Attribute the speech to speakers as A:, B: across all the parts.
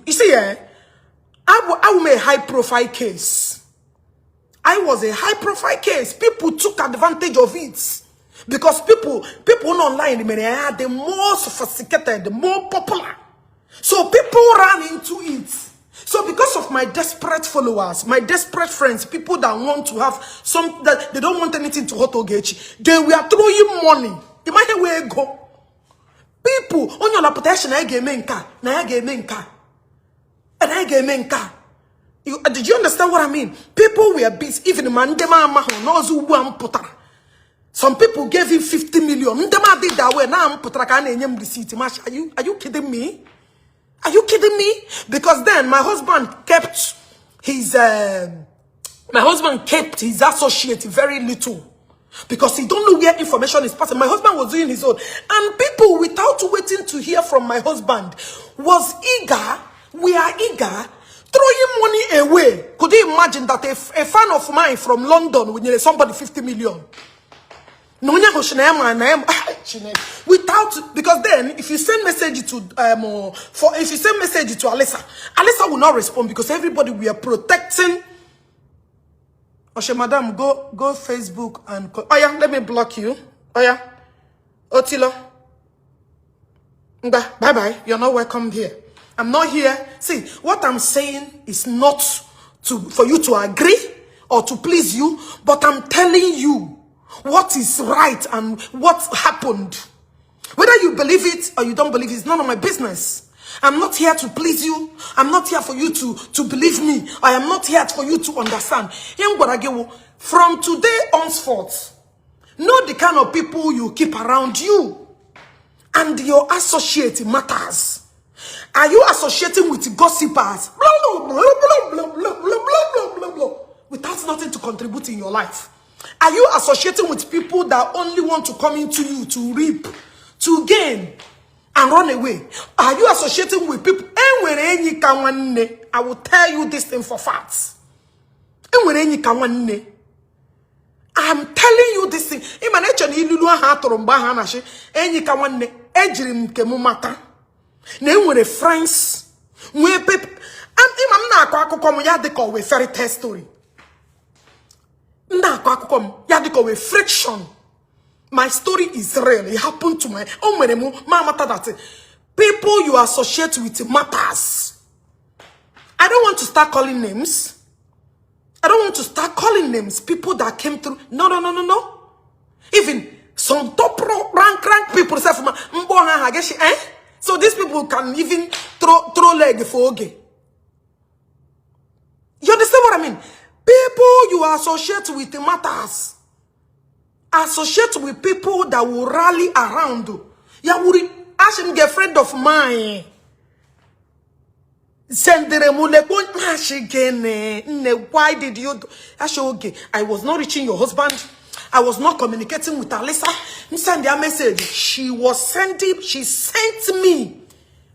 A: You see, I will make a high profile case. I was a high profile case. People took advantage of it. Because people online, they are the more sophisticated, the more popular. So people ran into it. So because of my desperate followers, my desperate friends, people that want to have some, that they don't want anything to hurt Ogechi, they were throwing money. Imagine where I go. People on your reputation, I get menka, na I get menka, and I get menka. Did you understand what I mean? People were busy. Even mandema maho nozu buam puta. Some people gave him 50 million. Ndema did that way. Now I'm putra ka na enyem receipt. Are you kidding me? Are you kidding me? Because then my husband kept his associate very little. Because he don't know where information is passing. My husband was doing his own. And people, without waiting to hear from my husband, was eager, we are eager, throwing money away. Could you imagine that a fan of mine from London would need somebody 50 million? Without, because then if you send message to if you send message to Alessa will not respond because everybody we are protecting. Oshe, madam, go Facebook and call. Oh yeah, let me block you. Oh yeah, Otilo. Bye bye. You're not welcome here. I'm not here. See, what I'm saying is not for you to agree or to please you, but I'm telling you what is right and what happened. Whether you believe it or you don't believe it, it's none of my business. I'm not here to please you. I'm not here for you to believe me. I am not here for you to understand. From today henceforth, know the kind of people you keep around you. And your associate matters. Are you associating with gossipers? Blah, blah, blah, blah, blah, blah, blah, blah, blah, blah, without nothing to contribute in your life? Are you associating with people that only want to come into you to reap, to gain, and run away? Are you associating with people? I will tell you this thing for facts. I'm telling you this thing. Friends, I'm fairy tale story. Friction. My story is real. It happened to my people you associate with matters. I don't want to start calling names. I don't want to start calling names. People that came through. No. Even some top rank people say, so these people can even throw leg for Oge. You understand what I mean? People you associate with matters. Associate with people that will rally around you. Ya would ask him get friend of mine. Why did you do? Okay, I was not reaching your husband. I was not communicating with Alessa. Send their message. She sent me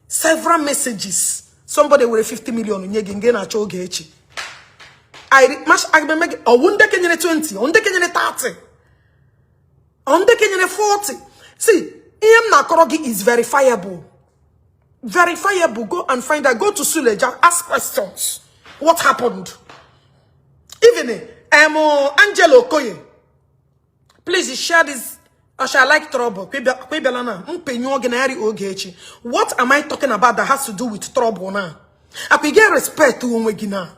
A: several messages. Somebody with 50 million in Ogechi. I remember, I won't take 20, I won't take 30, I won't take 40. See, EM Nakorogi is verifiable. Verifiable. Go and find out. Go to Suleja, ask questions. What happened? Even Angelo Koye. Please share this. I shall like trouble. What am I talking about that has to do with trouble now? I could get respect to Umwegina.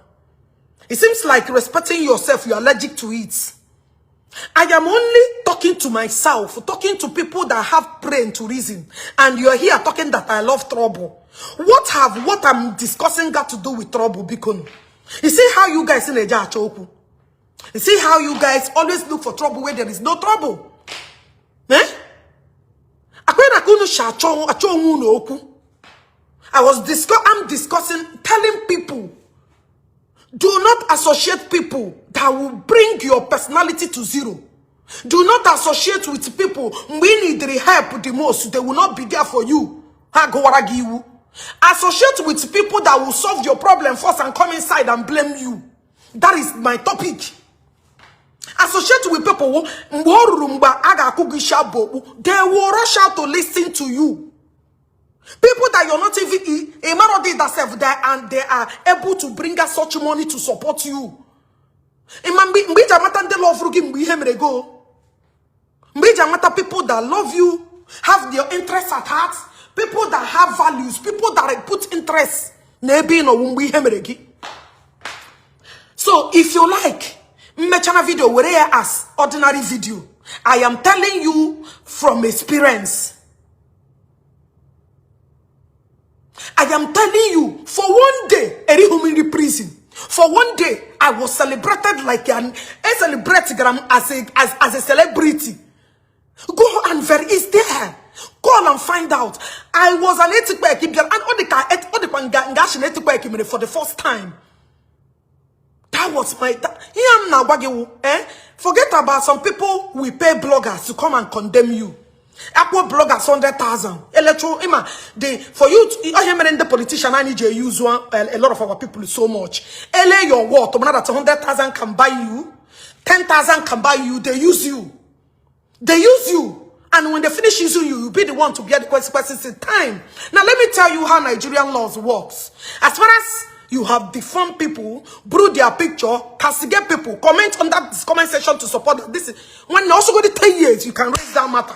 A: It seems like respecting yourself, you're allergic to it. I am only talking to myself, talking to people that have brain to reason. And you're here talking that I love trouble. What I'm discussing got to do with trouble, Bikon? You see how you guys in a jar choku? You see how you guys always look for trouble where there is no trouble? Eh? I'm discussing, telling people, do not associate people that will bring your personality to zero. Do not associate with people we need the help the most. They will not be there for you. Associate with people that will solve your problem first and come inside and blame you. That is my topic. Associate with people they will rush out to listen to you. People that you're not even a man of themselves there, and they are able to bring us such money to support you. People that love you, have their interests at heart, people that have values, people that put interest. So if you like, mechana video where as ordinary video, I am telling you from experience. I am telling you, for one day, in prison. For one day, I was celebrated like a celebrity as a celebrity. Go and it's there. Call and find out. I was an ethical and for the first time. That was my forget about some people we pay bloggers to come and condemn you. Aqua bloggers 100,000. For you to the politician, I need to use a lot of our people so much. Your word, that 100,000 can buy you, 10,000 can buy you, they use you. They use you. And when they finish using you, you'll be the one to bear the consequences in time. Now, let me tell you how Nigerian laws works. As far as you have deformed people, brew their picture, castigate people, comment on that comment section to support that. This is when you also go to 10 years, you can raise that matter.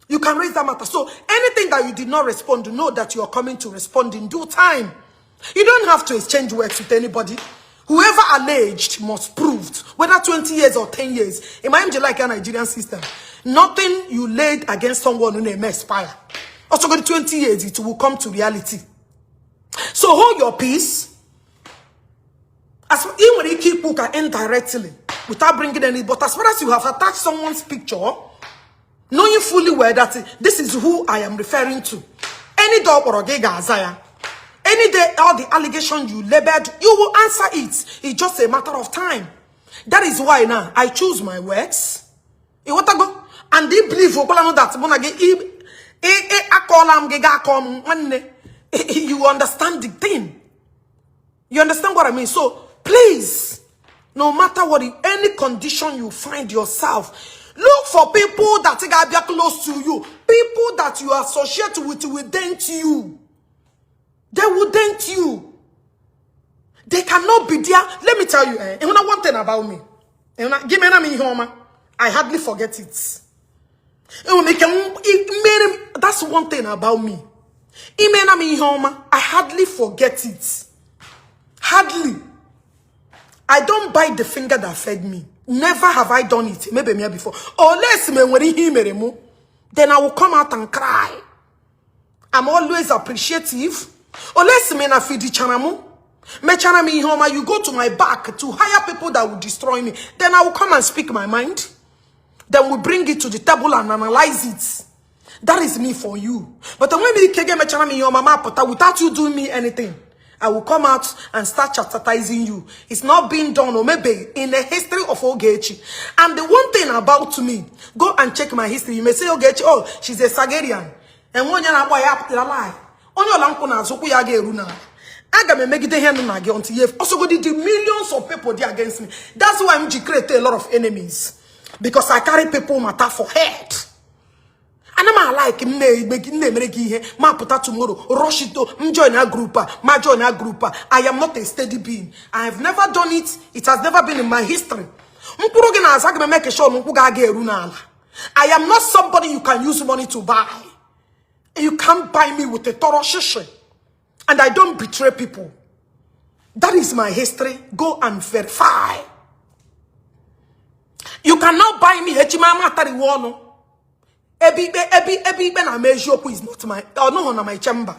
A: You can raise that matter. So anything that you did not respond to, know that you are coming to respond in due time. You don't have to exchange words with anybody. Whoever alleged must prove, whether 20 years or 10 years. Imagine like a Nigerian system. Nothing you laid against someone who may expire. Also, go to 20 years, it will come to reality. So hold your peace. As even when you keep booking indirectly, without bringing any, but as far as you have attached someone's picture, knowing fully well that this is who I am referring to. Any dog or a Isaiah, any day, all the allegations you labeled, you will answer it. It's just a matter of time. That is why now I choose my words. And they believe that you understand the thing. You understand what I mean? So please, no matter what, in any condition you find yourself, look for people that are close to you. People that you associate with will dent you. They will dent you. They cannot be there. Let me tell you, one thing about me. Give me home. I hardly forget it. That's one thing about me. I hardly forget it. Hardly. I don't bite the finger that fed me. Never have I done it. Maybe me before. Unless me when he then I will come out and cry. I'm always appreciative. Unless me na feed chanamu. Me chanami homa, you go to my back to hire people that will destroy me. Then I will come and speak my mind. Then we bring it to the table and analyze it. That is me for you. But when me kege me chanami homa mapota without you doing me anything, I will come out and start chastising you. It's not being done, or maybe in the history of Ogechi. And the one thing about me, go and check my history. You may say Ogechi, oh, she's a Sagarian. And when you're not lie, on your lampona, so we are getting I got me make it until you also got the millions of people there against me. That's why I'm create a lot of enemies. Because I carry people matter for head. And I'm like ma put tomorrow, rush it to join a group, ma join a group. I am not a steady being. I have never done it. It has never been in my history. I am not somebody you can use money to buy. You can't buy me with a thorough shishi. And I don't betray people. That is my history. Go and verify. You cannot buy me. Ebi na mejoku is not my. Oh no, on my chamber.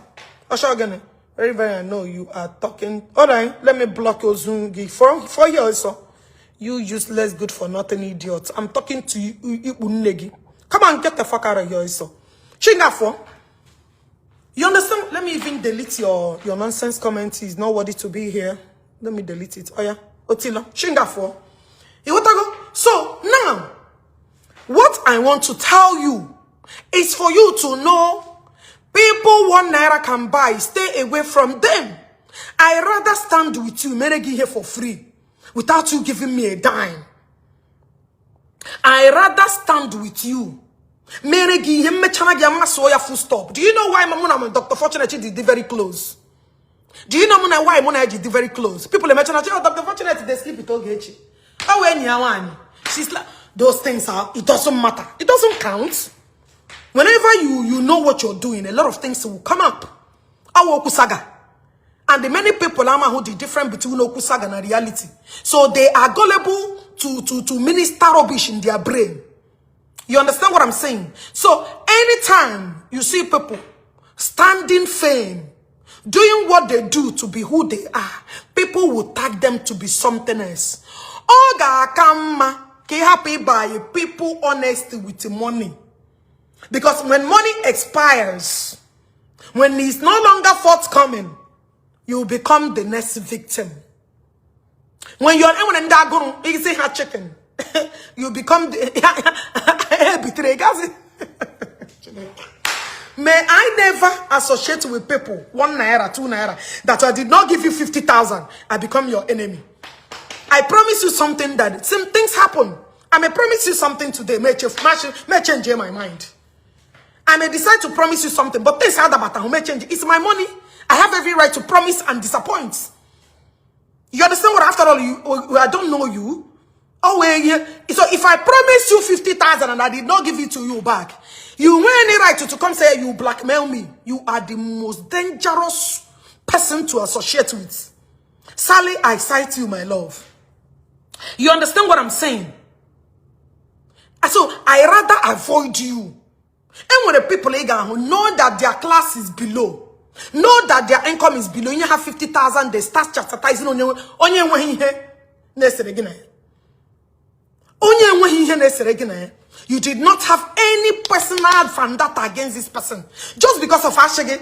A: Oshogene. Very, I know you are talking. All right, let me block your Zoom for you also. You useless, good for nothing idiots. I'm talking to you, Come on, get the fuck out of here also. Chingafo. You understand? Let me even delete your nonsense comment. It's not worthy to be here. Let me delete it. Oh yeah. Otila. Shingafo. So now, what I want to tell you is for you to know people 1 naira can buy. Stay away from them. I rather stand with you, Meregi here for free, without you giving me a dime. I rather stand with you Meregi him mechana ya masoya full stop. Do you know why Mamuna and Dr. Fortunate did very close? Do you know why Mona did very close? People are mentioning, oh, Dr. Fortunate, they sleep with Ogechi. How when you she's like, those things are, it doesn't matter. It doesn't count. Whenever you know what you're doing, a lot of things will come up. Our Okusaga. And the many people who the difference between Okusaga and reality. So they are gullible to minister rubbish in their brain. You understand what I'm saying? So anytime you see people standing firm, doing what they do to be who they are, people will tag them to be something else. Oga kama ke happy by people honest with money. Because when money expires, when it's no longer forthcoming, you become the next victim. When you're in that you say her chicken, you become the May I never associate with people 1 naira, 2 naira that I did not give you 50,000. I become your enemy. I promise you something that some things happen. I may promise you something today, may change my mind. I may decide to promise you something, but things may change. It's my money. I have every right to promise and disappoint. You understand what? After all, I don't know you. Oh, yeah. So if I promise you 50,000 and I did not give it to you back, you have any right to come say you blackmail me. You are the most dangerous person to associate with. Sally, I cite you, my love. You understand what I'm saying? So I rather avoid you. And when the people who know that their class is below, know that their income is below, you have 50,000, they start chastising on you. You did not have any personal vendetta against this person. Just because of Ashege.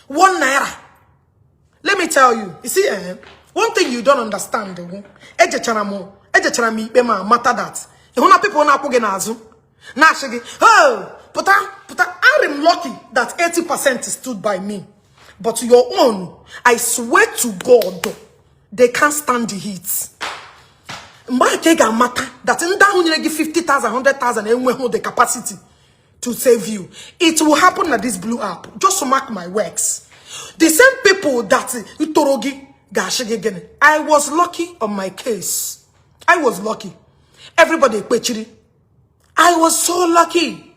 A: 1 naira. Let me tell you. You see, one thing you don't understand. Matter that. Oh, but I am lucky that 80% stood by me. But your own, I swear to God, they can't stand the heat. Matter that in that when you give 50,000, 100,000, and we hold the capacity to save you. It will happen at this blue app. Just to mark my works. The same people that Utorogi Gashigegen. I was lucky on my case. I was lucky. Everybody kwechiri. I was so lucky.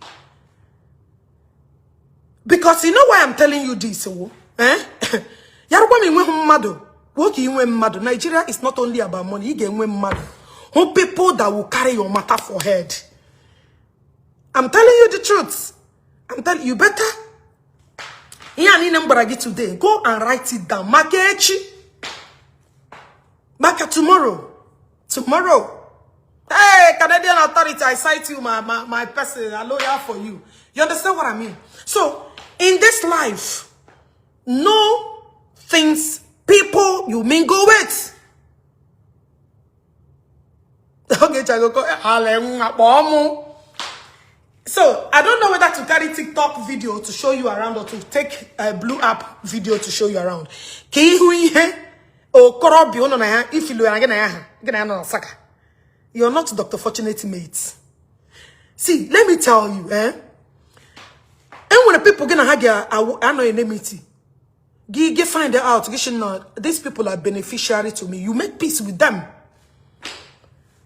A: Because you know why I'm telling you this, Nigeria is not only about money. You get money. Who people that will carry your matter for head. I'm telling you the truth. I'm telling you better. Today, go and write it down. Ogechi. Maka tomorrow. Tomorrow. Hey, Canadian authority, I cite you, my person, a lawyer for you. You understand what I mean? So, in this life, no things people you mingle with. So, I don't know whether to carry TikTok video to show you around or to take a blue app video to show you around. If you're not Dr. Fortunate mate. See, let me tell you, And when the people gonna have anonymity, find out, these people are beneficiary to me. You make peace with them.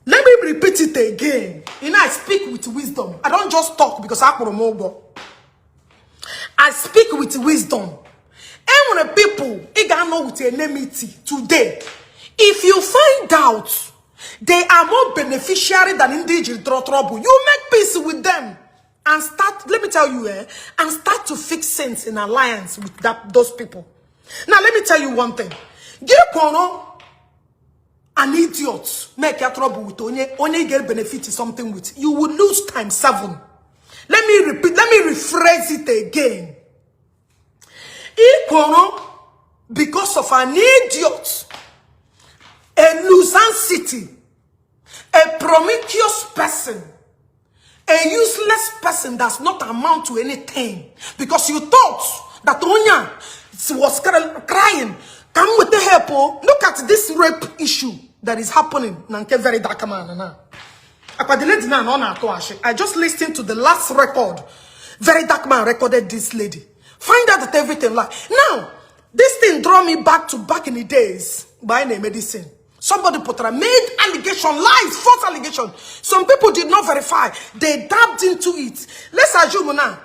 A: Let me repeat it again. I speak with wisdom. I don't just talk because I speak with wisdom. And when the people know with enmity today, if you find out they are more beneficiary than individual trouble, you make peace with them and start. Let me tell you, and start to fix sense in alliance with those people. Now, let me tell you one thing. An idiot make your trouble with only get benefit something with. You will lose times 7. Let me repeat, let me rephrase it again. Because of an idiot, a nuisance, a promiscuous person, a useless person does not amount to anything. Because you thought that Onya was crying. Come with the help. Look at this rape issue that is happening. Very dark man. I just listened to the last record. Very dark man recorded this lady. Find out that everything like. Now, this thing draw me back to back in the days. Buying a medicine. Somebody made allegation, lies, false allegation. Some people did not verify. They dabbed into it. Let's assume now.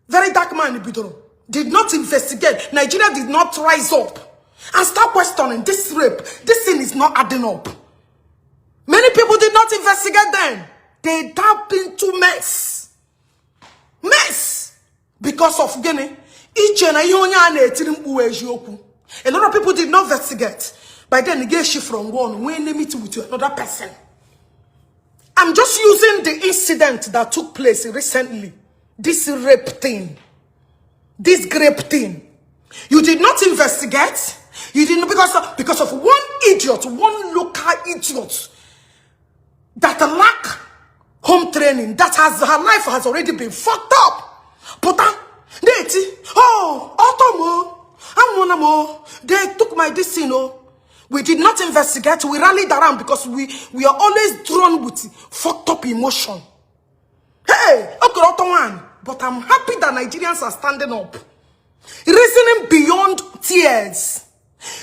A: Very dark man in Bidoro did not investigate. Nigeria did not rise up and start questioning this rape. This thing is not adding up. Many people did not investigate then. They dabbed into mess. Mess. Because of Guinea. A lot of people did not investigate. By then, they get shift from one when they meet with another person. I'm just using the incident that took place recently. This rape thing. This grape thing. You did not investigate. You didn't because of one idiot, one local idiot that lack home training, that her life has already been fucked up. But they took my destiny. We did not investigate. We rallied around because we are always drawn with fucked up emotion. Hey, okay, but I'm happy that Nigerians are standing up, reasoning beyond tears,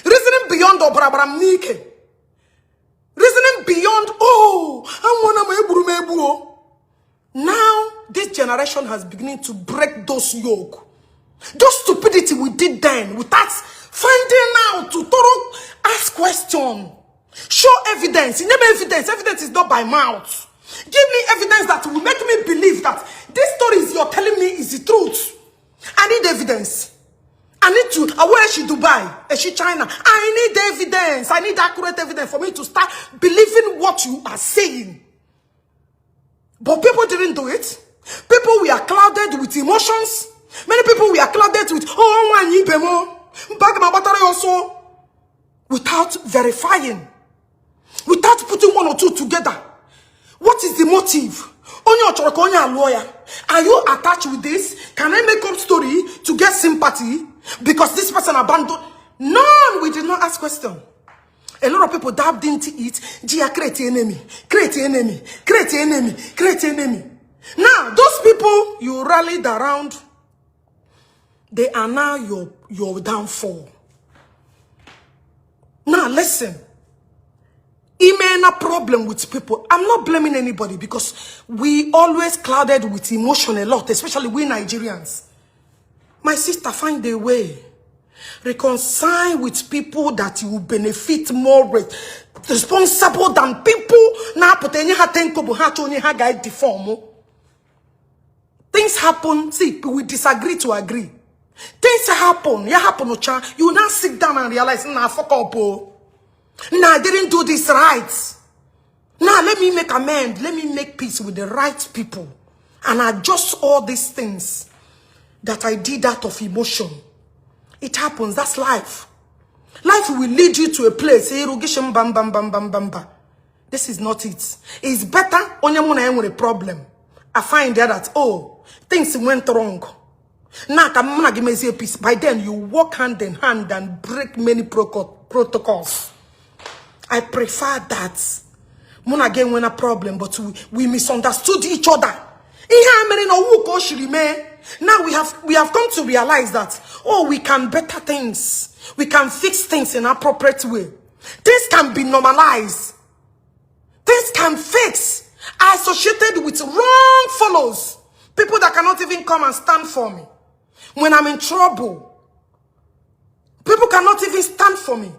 A: reasoning beyond obrabramnike, reasoning beyond now this generation has beginning to break those yoke. Those stupidity we did then without finding out to thorough ask question, show evidence. You never evidence. Evidence is not by mouth. Give me evidence that will make me believe that this story you're telling me is the truth. I need evidence. I need to. Where is she Dubai? Is she China? I need evidence. I need accurate evidence for me to start believing what you are saying. But people didn't do it. People were clouded with emotions. Many people were clouded with also without verifying, without putting one or two together. What is the motive? Lawyer. Are you attached with this? Can I make up story to get sympathy because this person abandoned? None. We did not ask question. A lot of people dabbed into it. Gia, create enemy, create enemy, create enemy, create enemy. Now, those people you rallied around, they are now your downfall. Now, listen. A problem with people. I'm not blaming anybody because we always clouded with emotion a lot, especially we Nigerians. My sister, find a way. Reconcile with people that you will benefit more with. Responsible than people now things happen. See, we disagree to agree. Things happen. You now sit down and realize, nah, fuck up. Nah, I didn't do this right. Now, let me make amends. Let me make peace with the right people. And adjust all these things that I did out of emotion. It happens. That's life. Life will lead you to a place. This is not it. It's better when you have a problem. I find out that, oh, things went wrong. Now, I'm going to give you a peace. By then, you walk hand in hand and break many protocols. I prefer that. Muna again when a problem, but we misunderstood each other. Now we have come to realize that, oh, we can better things. We can fix things in an appropriate way. Things can be normalized. Things can fix. I associated with wrong fellows. People that cannot even come and stand for me. When I'm in trouble, people cannot even stand for me.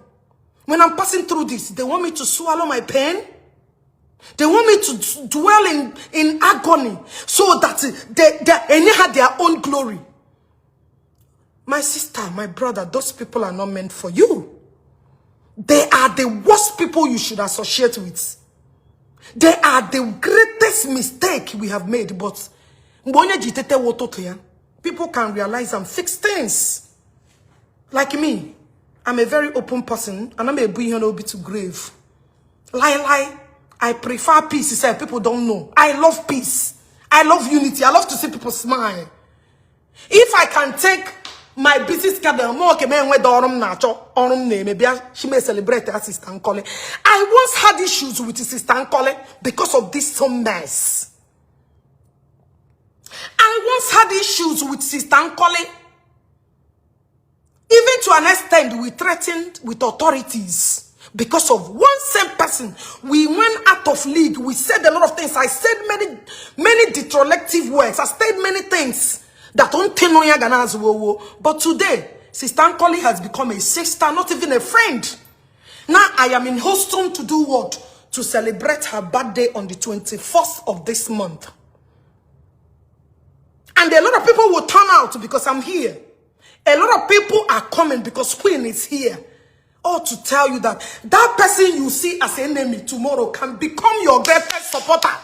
A: When I'm passing through this, they want me to swallow my pain. They want me to dwell in agony so that they have their own glory. My sister, my brother, those people are not meant for you. They are the worst people you should associate with. They are the greatest mistake we have made. But people can realize and fix things. Like me, I'm a very open person and I'm a boy to grave. Lie. I prefer peace. He said people don't know. I love peace. I love unity. I love to see people smile. If I can take my business schedule more ke me nwe dorum na cho orum na maybe she may celebrate her sister Nkole. I once had issues with sister Nkole because of this mess. I once had issues with sister Nkole. Even to an extent, we threatened with authorities. Because of one same person, we went out of league. We said a lot of things. I said many detractive words. I said many things that don't tell no Gana's wo. But today, Sister Nkole has become a sister, not even a friend. Now I am in Houston to do what? To celebrate her birthday on the 21st of this month. And a lot of people will turn out because I'm here. A lot of people are coming because Queen is here. Or to tell you that that person you see as an enemy tomorrow can become your greatest supporter.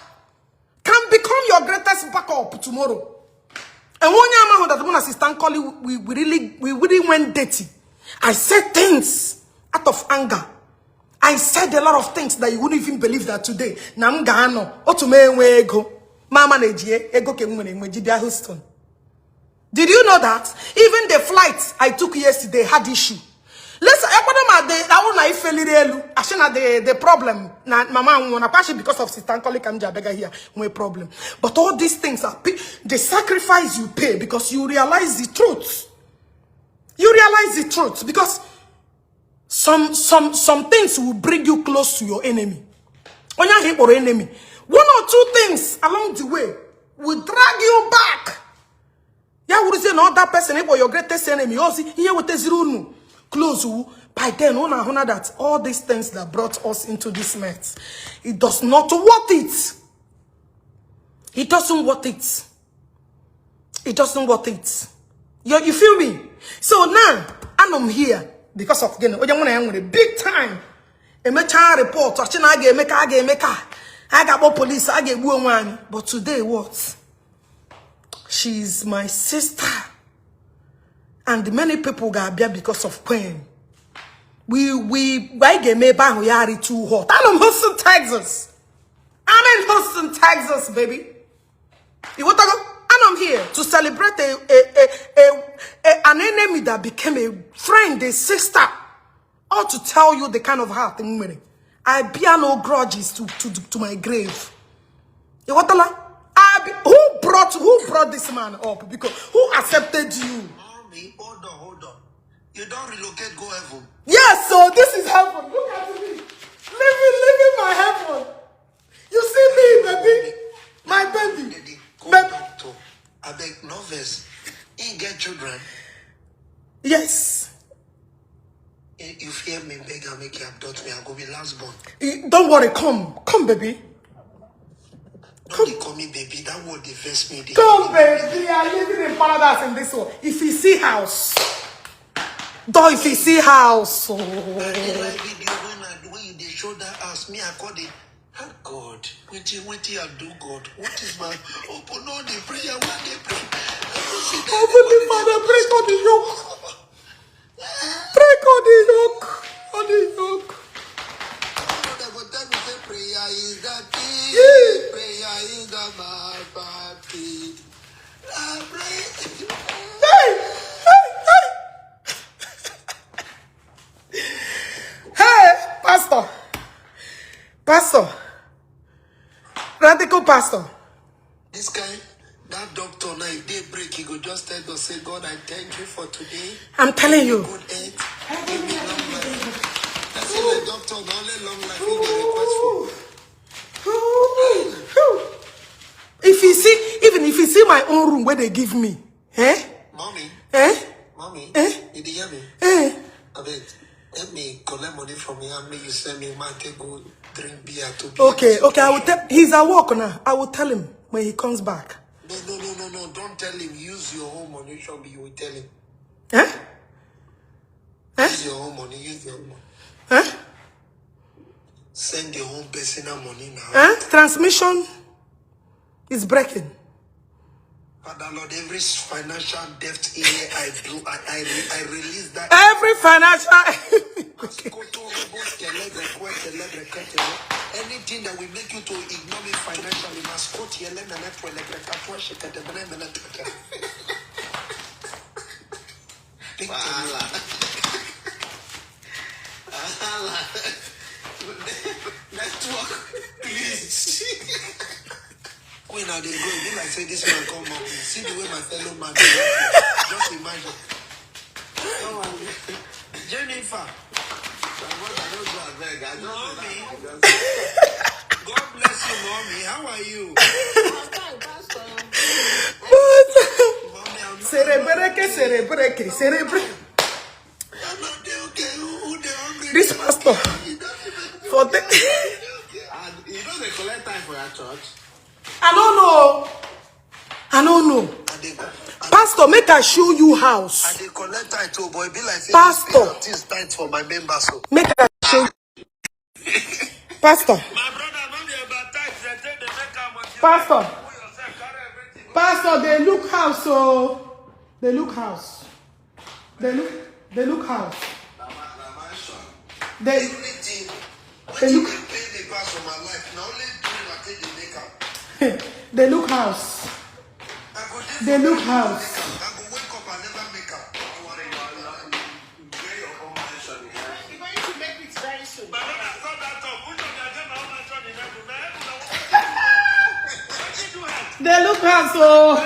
A: Can become your greatest backup tomorrow. And one year that one assistant calling, we really went dirty. I said things out of anger. I said a lot of things that you wouldn't even believe that today. Namgano, otume ego, mama neje ego ke mwene Houston. Did you know that even the flights I took yesterday had issue? Let's the problem. Mama because of Sister Nkole Njaka here, no problem. But all these things are the sacrifice you pay because you realize the truth. You realize the truth because some things will bring you close to your enemy. When you hit your enemy, one or two things along the way will drag you back. Yeah, would say no that person is your greatest enemy. Also, here with the zero close by then honor that all these things that brought us into this mess, it does not worth it. It doesn't worth it. It doesn't worth it. You feel me? So now I'm here because of again a big time. A mecha report. I got police. I get woman. But today what? She's my sister. And many people got there because of Queen. Why get me back? We are too hot. I'm in Houston, Texas. I'm in Houston, Texas, baby. You want to go? And I'm here to celebrate an enemy that became a friend, a sister, or to tell you the kind of heart in women. I bear no grudges to my grave. You want to? Who brought this man up? Because who accepted you?
B: Hold on. You don't relocate, go heaven.
A: Yes, so this is heaven. Look at me. Living my heaven. You see me, baby? My baby.
B: Doctor. I beg novice. You get children.
A: Yes.
B: You fear me, beg I make you adopt me. I go be last born.
A: Don't worry, come, baby.
B: Don't call me baby. That word defends me.
A: Come, baby. I'm living in paradise in this world. If you see house. Don't if you see house. Oh.
B: I like video when they show that house. Me, I call it. Oh God. What you I do, God? What is my open all the prayer when they pray?
A: Open the Father, break on the yoke. Break on the yoke. On the yoke.
B: Prayer is the key. Prayer is the papi.
A: Hey, Pastor. Radical Pastor.
B: This guy, that doctor now, if they break, he go just tell us, say, God, I thank you for today.
A: I'm telling you.
B: Good health. Give me long life. That's the doctor, the only long life he dey request for.
A: Even if you see my own room where they give me,
B: Mommy, did you hear me? I mean, let me collect money from you and make you send me market go drink beer to be.
A: Okay, I will tell. He's at work now. I will tell him when he comes back.
B: No, don't tell him. Use your own money. Should be you will tell him. Use your own money. Use your own money. Send your own personal money now.
A: Transmission is breaking.
B: Father Lord, every financial debt here I release that.
A: Every financial.
B: Anything that will make you to ignore me financially, must go to your Network, please. When are they going? If I say this man come up, see the way my fellow man is. Just imagine. Oh, Jennifer. Mommy. God bless you, mommy. How are you?
A: This pastor for the
B: And you know they collect time for your church?
A: I don't know. Pastor, make I show you house.
B: And they collect time too, boy. Be like
A: Pastor,
B: this time for my members. So.
A: make I show you. Pastor.
B: My brother, not the baptized. They take the make
A: Pastor. Pastor, they look house, so they look house. They look house. They look. They look house. They look house. They look house, so I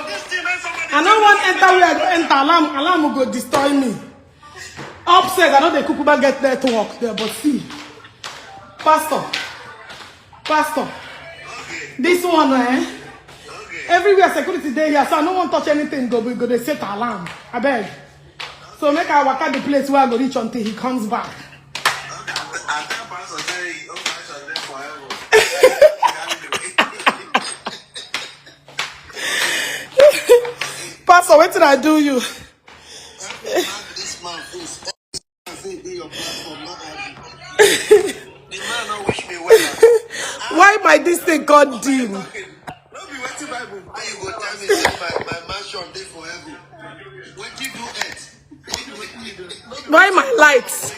A: don't want to enter where I go enter. Alarm will go destroy me. Upstairs, I know the Kukuba get there to work there, but see. Pastor. This one, everywhere security day here, so I don't want to touch anything. Go they set alarm. I beg. So make I walk out the place where I go reach until he comes back. Pastor, what did I do you?
B: This man is your platform, not the man don't wish me well.
A: Why my this thing got dim?
B: Don't be waiting Bible. How you go tell me say my mansion day forever? What you do it?
A: Why my lights?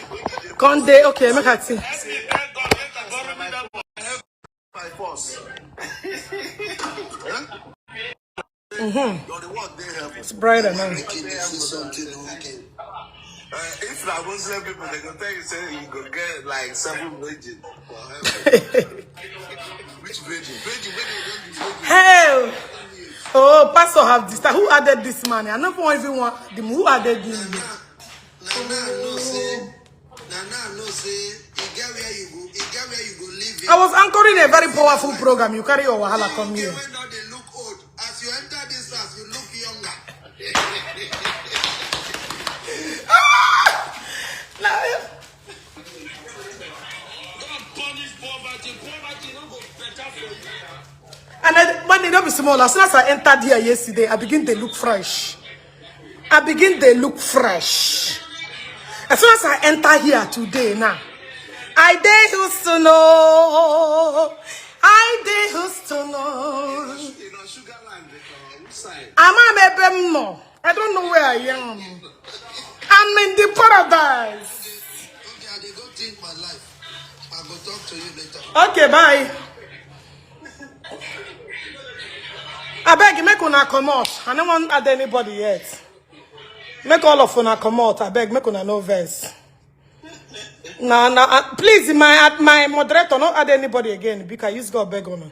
A: Can't they? Okay, make I see.
B: By force.
A: It's brighter now.
B: If I Muslim people, they go tell you say you go get like 7 virgins. Which virgin? Virgin.
A: Hey! Oh, Pastor have this. Who added this man? I don't even want them. Who added this?
B: Nana no say. You get where you go. You get where you go live.
A: I was anchoring a very powerful program. You carry your wahala come here.
B: They look old. As you enter this house, you look younger. And then, when they don't be small, as soon as I entered here yesterday, I begin to look fresh. As soon as I enter here today now, I dare who's to know. I don't know where I am. I'm in the paradise. Okay, I go think my life. I will talk to you later.
A: Okay, bye. I beg you, make una come out. I don't want to add anybody yet. Make all of una come out. I beg, make una no verse. Nah, please, my moderator, not add anybody again. Because you got beg on.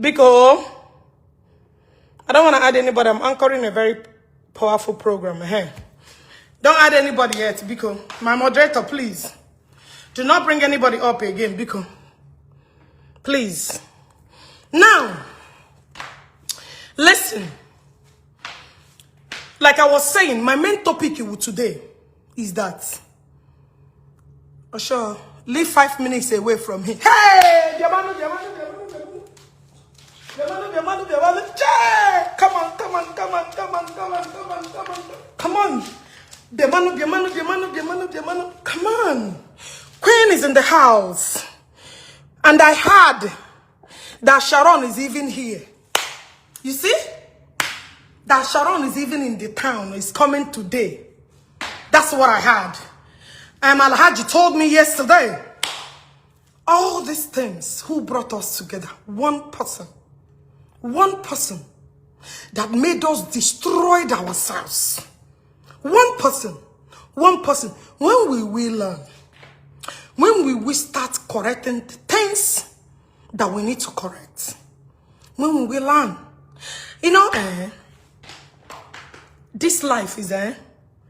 A: Because I don't want to add anybody. I'm anchoring a very powerful program. Hey, don't add anybody yet. Because my moderator, please, do not bring anybody up again. Because please. Now, listen. Like I was saying, my main topic today is that. Oh, sure, live 5 minutes away from him. Hey, come on. Come on. Queen is in the house. And I heard that Sharon is even here. You see? That Sharon is even in the town. Is coming today. That's what I heard. Alhaji told me yesterday. All these things, who brought us together? One person that made us destroy ourselves. One person. When we will learn, when we will start correcting the things that we need to correct, when we will learn, you know, this life is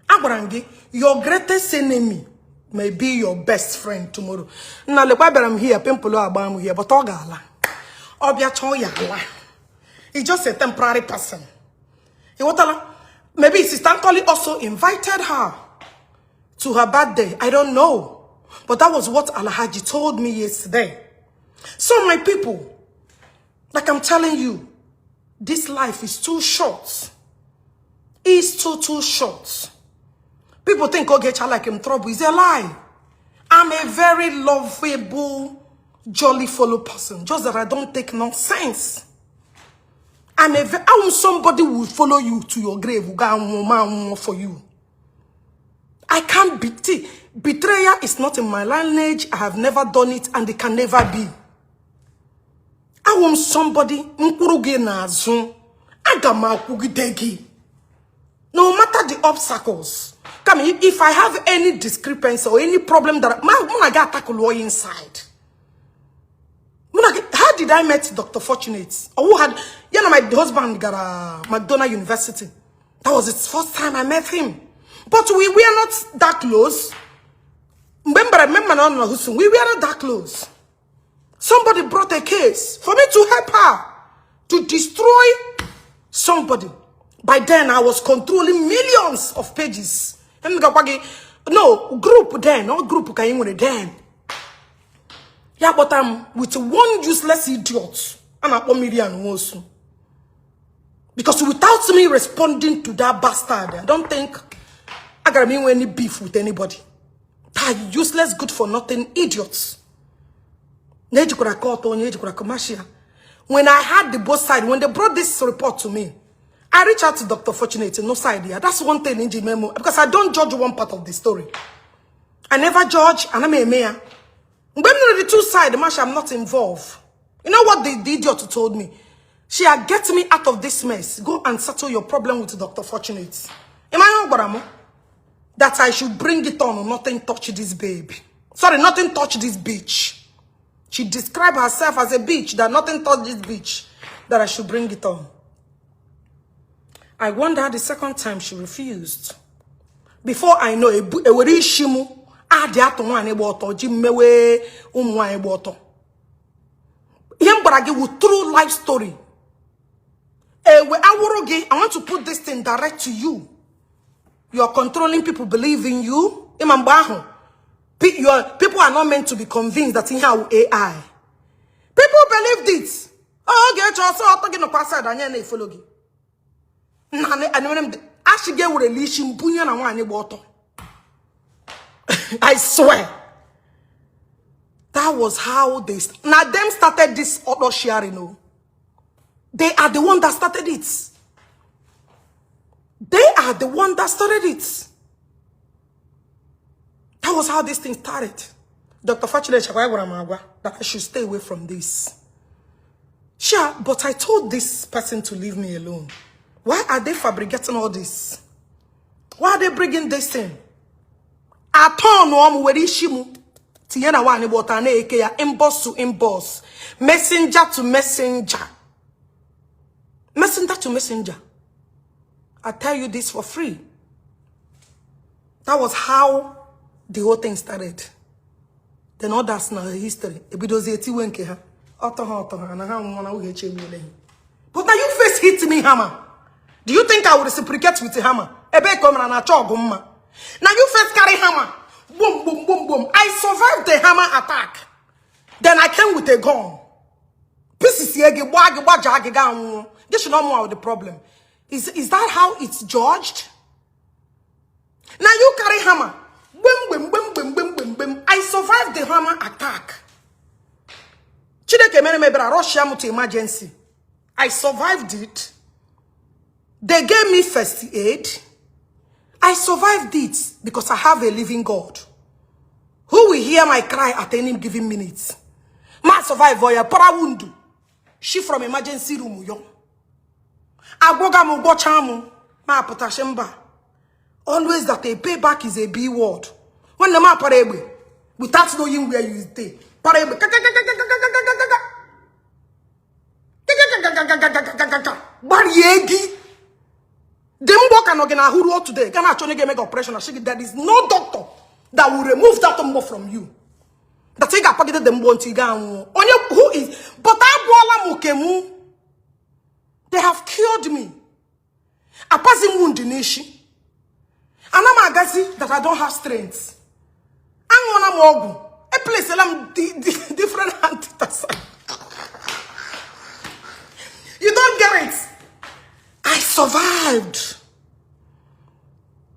A: Agwarangi, your greatest enemy may be your best friend tomorrow. Now the Bible I'm here, people are here, but Ogala. He's just a temporary person. Maybe Sister Nkoli also invited her to her birthday. I don't know. But that was what Alhaji told me yesterday. So my people, like I'm telling you, this life is too short. It's too short. People think Ogechi like in trouble. It's a lie. I'm a very lovable, jolly fellow person. Just that I don't take nonsense. I want somebody who will follow you to your grave, who go for you. I can't be. Betrayal is not in my lineage. I have never done it, and it can never be. I want somebody no matter the obstacles. Come, if I have any discrepancy or any problem that I get tackle inside. How did I met Dr. Fortunate? Or who had, you know, my husband got a McDonald University. That was the first time I met him. But we were not that close. Remember, we were not that close. Somebody brought a case for me to help her to destroy somebody. By then, I was controlling millions of pages. No, group then, not group then. Yeah, but I'm with one useless idiot. And I'm because without me responding to that bastard, I don't think I got any beef with anybody. That useless, good for nothing idiots. When I had the both sides, when they brought this report to me, I reached out to Dr. Fortunate, no side here. That's one thing in the memo, because I don't judge one part of the story. I never judge, and I'm a mayor. When the two sides, I'm not involved. You know what the idiot told me? She had get me out of this mess. Go and settle your problem with Dr. Fortunate. Am I not that I should bring it on or nothing touch this baby? Sorry, nothing touch this bitch. She described herself as a bitch, that nothing touch this bitch, that I should bring it on. I wonder the second time she refused. Before I know, with true life story. I want to put this thing direct to you. You're controlling people, believe in you. People are not meant to be convinced that in how AI. People believed it. Oh, get your so talking to password and you follow you. I swear. That was how they now them started this auto sharing. No, they are the one that started it. They are the one that started it. That was how this thing started. Dr. Fortunate that I should stay away from this. Sure, but I told this person to leave me alone. Why are they fabricating all this? Why are they bringing this in? I told no where ishimu. Tiena wani botane ekeya inbox to inbox, messenger to messenger, messenger to messenger. I tell you this for free. That was how the whole thing started. Then all that's now history. But now you face hit me hammer. Do you think I will reciprocate with the hammer? Now you first carry hammer. Boom, boom, boom, boom. I survived the hammer attack. Then I came with a gun. This should not know the problem. Is that how it's judged? Now you carry hammer. Boom, boom, boom, boom, boom, boom, boom. I survived the hammer attack. I rushed to emergency. I survived it. They gave me first aid. I survived it because I have a living God who will hear my cry at any given minute. Ma survive voya parawundu. She from emergency room yo. Agoga mo go chamu ma potashemba. Always that a payback is a B word. When the man parebe, without knowing where you stay, parebe, bariegi. Them work and organ who today can actually make operation. There is no doctor that will remove that tumor from you. That take a packet of them won't who is but I mukemu. They have cured me. I pass him wound in Nishi. And I'm a gazi that I don't have strength. I'm one mogu. A place different antithesis. You don't get it. I survived.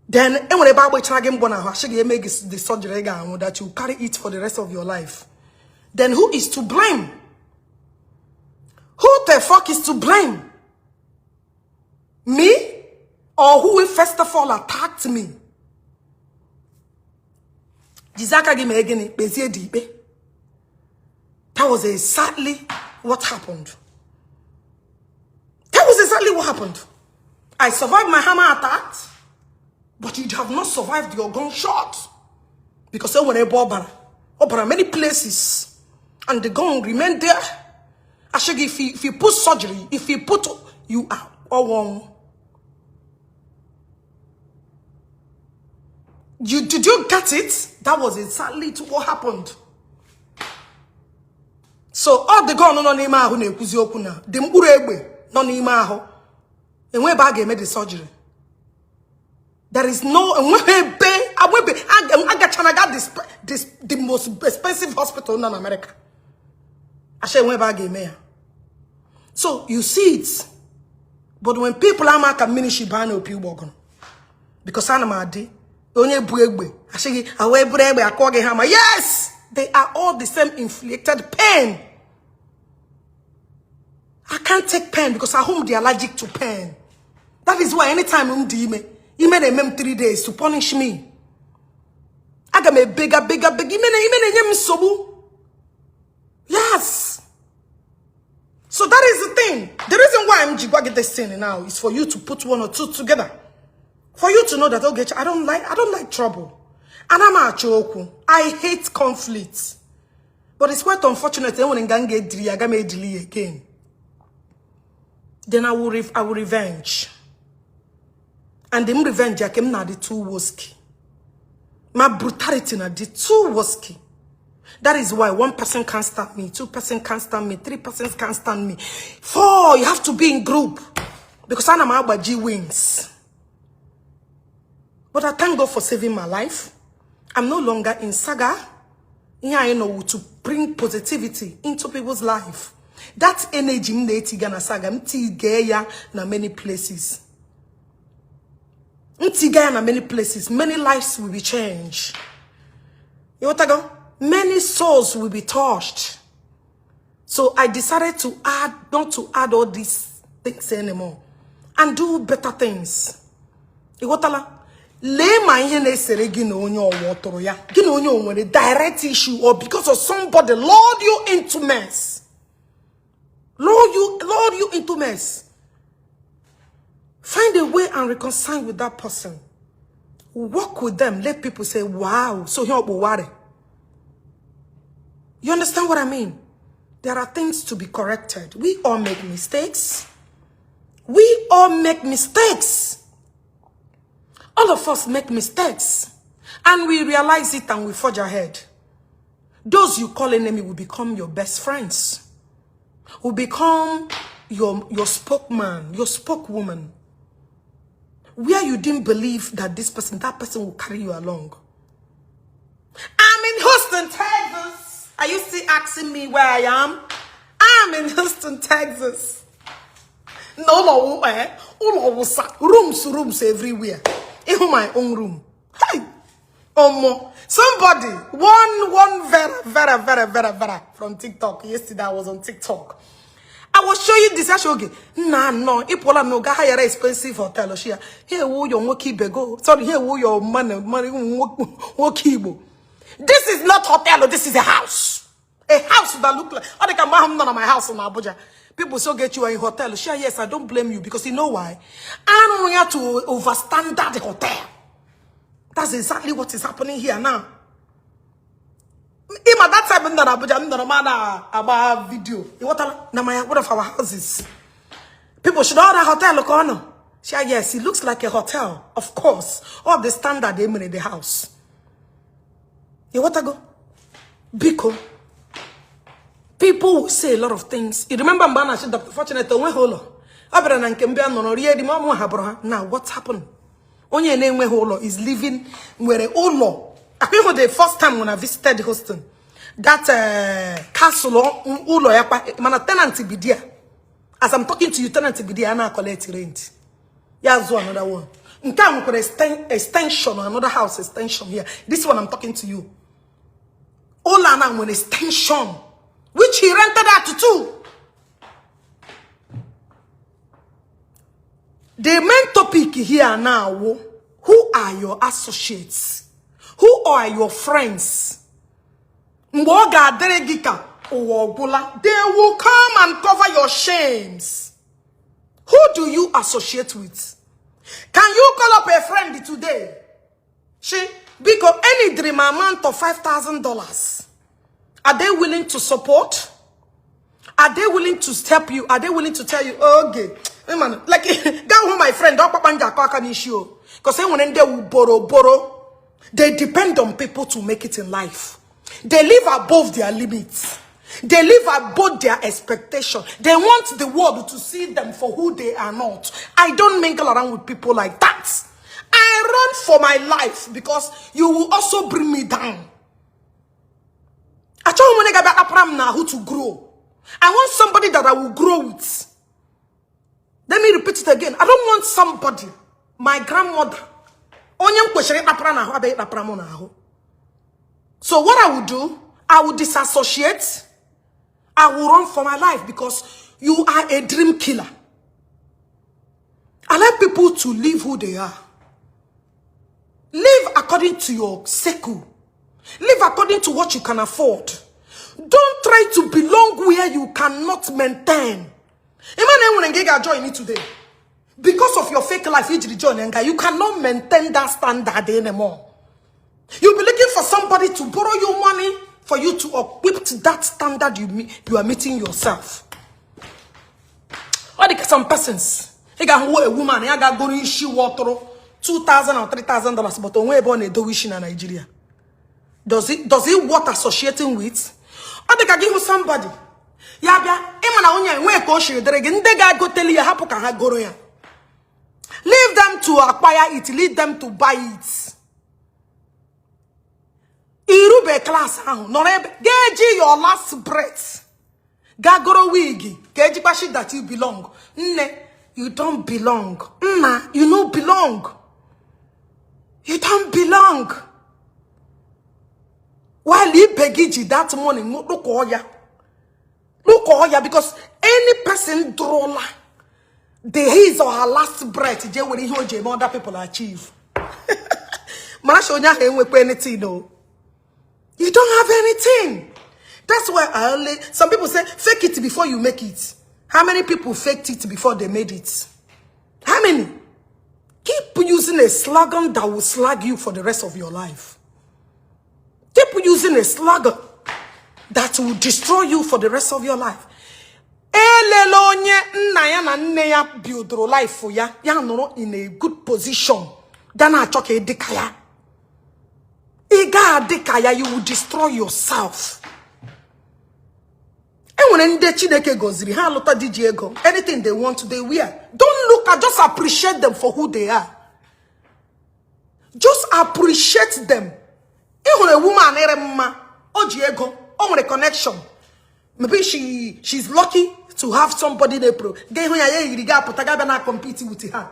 A: Then when about which I make the surgery that you carry it for the rest of your life. Then who is to blame? Who the fuck is to blame? Me? Or who will first of all attacked me? That was exactly what happened. That was exactly what happened. I survived my hammer attack, but you have not survived your gunshot. Because when I bought many places, and the gun remained there. Actually, if you put surgery, if you put you out, or one. Did you get it? That was exactly what happened. So all the gun no name ahu na ekuzi okwu na the mkpuru egbe no n'ime ahu enwe ba ga eme the surgery. There is no the most expensive hospital in America. Ashe enwe ba ga eme ya. So you see it. But when people are making ministry ban opi ubogon because anamadi yes, they are all the same inflicted pain. I can't take pain because at home they're allergic to pain. That is why anytime he made them 3 days to punish me. I got me bigger. Yes. So that is the thing. The reason why I'm Jigwa get this thing now is for you to put 1 or 2 together. For you to know that Ogechi, I don't like trouble. And I'm a choku. I hate conflict. But it's quite unfortunate when I get delay again. Then I will revenge. And the revenge I came na the 2 woski. My brutality na the 2 woski. That is why 1 person can't stand me, 2 person can't stand me, 3 persons can't stand me. 4, you have to be in group. Because I'm a G wings. But I thank God for saving my life. I'm no longer in saga. Here I know to bring positivity into people's life. That energy in the Tigana saga, Mtigeya na many places. Mtigeya na many places. Many lives will be changed. You want to go? Many souls will be touched. So I decided to not to add all these things anymore. And do better things. You want to lay my hand a direct issue or because of somebody lured you into mess. Lured you into mess. Find a way and reconcile with that person. Work with them. Let people say, wow, so here we worry. You understand what I mean? There are things to be corrected. We all make mistakes. We all make mistakes. All of us make mistakes. And we realize it and we forge ahead. Those you call enemy will become your best friends. Will become your spokesman, your spokeswoman. Where you didn't believe that that person will carry you along. I'm in Houston, Texas. Are you still asking me where I am? I'm in Houston, Texas. No, rooms everywhere. Even my own room. Hey, somebody, one very from TikTok. Yesterday I was on TikTok. I was showing you this. I show you. No. If you no go hire expensive hotel, here wo your moki bego. Sorry, here wo your money wokibo. This is not hotel. This is a house. A house that look like. I think I'm not my house in Abuja. People so get you in hotel. Sure, yes, I don't blame you because you know why. I don't want you to overstand that hotel. That's exactly what is happening here now. Even at that time, about video. What of our houses? People should order a hotel. Look on. Yes, it looks like a hotel. Of course, all the standard they made in the house. You want to go? Because people will say a lot of things. You remember Mbana said, Dr. Fortunate, now what's happened? Onye name Holo is living where Olo. I think the first time when I visited Houston, that castle Ulo yapa mana tenant bidia. As I'm talking to you, tenant bidia na collect rent. Here's another one. Nka we could extension, another house extension here. This one I'm talking to you. Ola na when extension, which he rented out to two. The main topic here now, who are your associates? Who are your friends? They will come and cover your shames. Who do you associate with? Can you call up a friend today? Because any dream amount of $5,000, are they willing to support? Are they willing to help you? Are they willing to tell you, okay, man, like that one, my friend, because when they will borrow, they depend on people to make it in life. They live above their limits. They live above their expectation. They want the world to see them for who they are not. I don't mingle around with people like that. I run for my life because you will also bring me down. I told who to grow. I want somebody that I will grow with. Let me repeat it again. I don't want somebody, my grandmother. So what I will do, I will disassociate. I will run for my life because you are a dream killer. I like people to live who they are. Live according to your circle. Live according to what you can afford. Don't try to belong where you cannot maintain. Imagine join me today. Because of your fake life, you cannot maintain that standard anymore. You'll be looking for somebody to borrow you money for you to equip to that standard you are meeting yourself. Or some persons, they got a woman, they got going issue water $2,000 or $3,000, but only born a do in Nigeria. Does it worth associating with? Or they can give you somebody. Leave them to acquire it, lead them to buy it. Irube class geji your last breath. Gagoro wigi. Geji bashi that you belong. Nne, you don't belong. Nna, you no belong. You don't belong. While you begiji that morning, look oya. Look oya, because any person drola his or her last breath, other people achieve. Anything, no. You don't have anything. That's why some people say, fake it before you make it. How many people faked it before they made it? How many? Keep using a slogan that will slag you for the rest of your life. Keep using a slogan that will destroy you for the rest of your life. Build life for ya in a good position. You will destroy yourself. Anything they want, they wear. Don't look at, just appreciate them for who they are. Just appreciate them. A woman, a connection. Maybe she's lucky to have somebody they pro. Compete with her.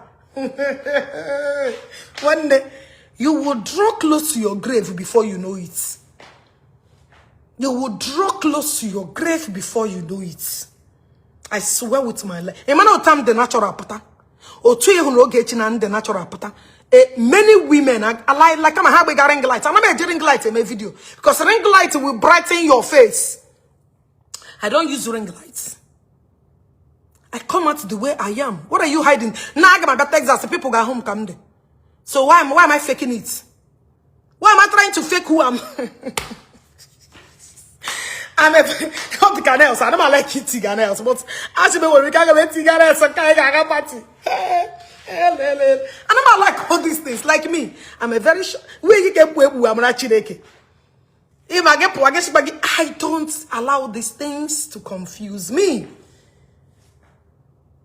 A: One day, you will draw close to your grave before you know it. You will draw close to your grave before you know it. I swear with my life. Time the natural pattern. Or two Ogechi the natural pattern. Many women I like I'm a ring light. I'm not a ring light in my video because ring light will brighten your face. I don't use ring lights. I come out the way I am. What are you hiding? Now I got my Texas. People got home come there. So why am I faking it? Why am I trying to fake who I'm? I'm a not the canals. I don't like it canals, but actually when we can't get canals, I can't party. And I'm like all these things. Like me, I'm a very where you get where I'm not chileke. If I get I don't allow these things to confuse me.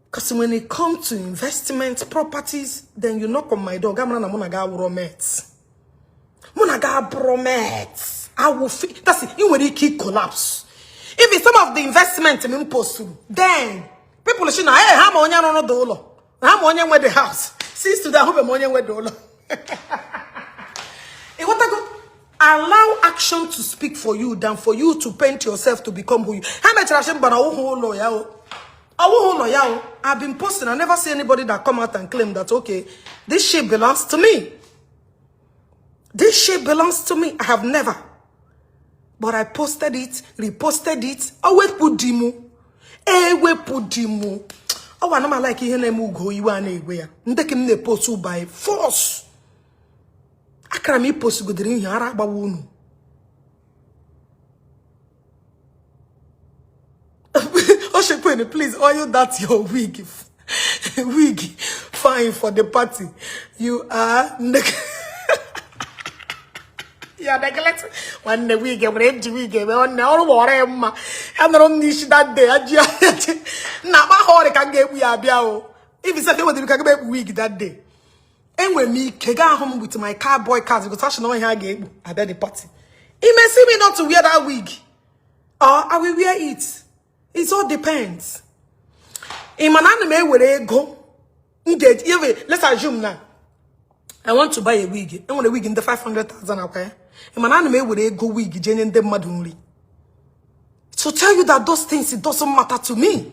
A: Because when it comes to investment properties, then you knock on my door. I'm gonna go romance. I will feel that's it. You will keep collapse. If it's some of the investment in impossible, then people should know, hey, how much no dollar? How much with the house? Since today, I hope I'm with dollar. Allow action to speak for you than for you to paint yourself to become who you. How much I've been posting. I never see anybody that come out and claim that okay, this shit belongs to me. This shit belongs to me. I have never. But I posted it, reposted it. Always put dimu. Ewe put dimu. Oh, I don't like hearing them go you anywhere. Ndeke me post by force. Akara me post go drin here araba wonu. Oshekwe, please oil that your wig. Wig fine for the party. You are yeah, neglect when the week of empty week, on now, whatever. And on this that day, now my heart can get we are biao. If it's a day, we can get week that day. And when me kega home with my cowboy cars, because I know how I get at the party. It may see me not to wear that wig, or I will wear it. It all depends. In my anime, where they go, let's assume now. I want to buy a wig. I want a wig in the 500,000, okay? And my anime would go wig, genuine them madly. So tell you that those things, it doesn't matter to me.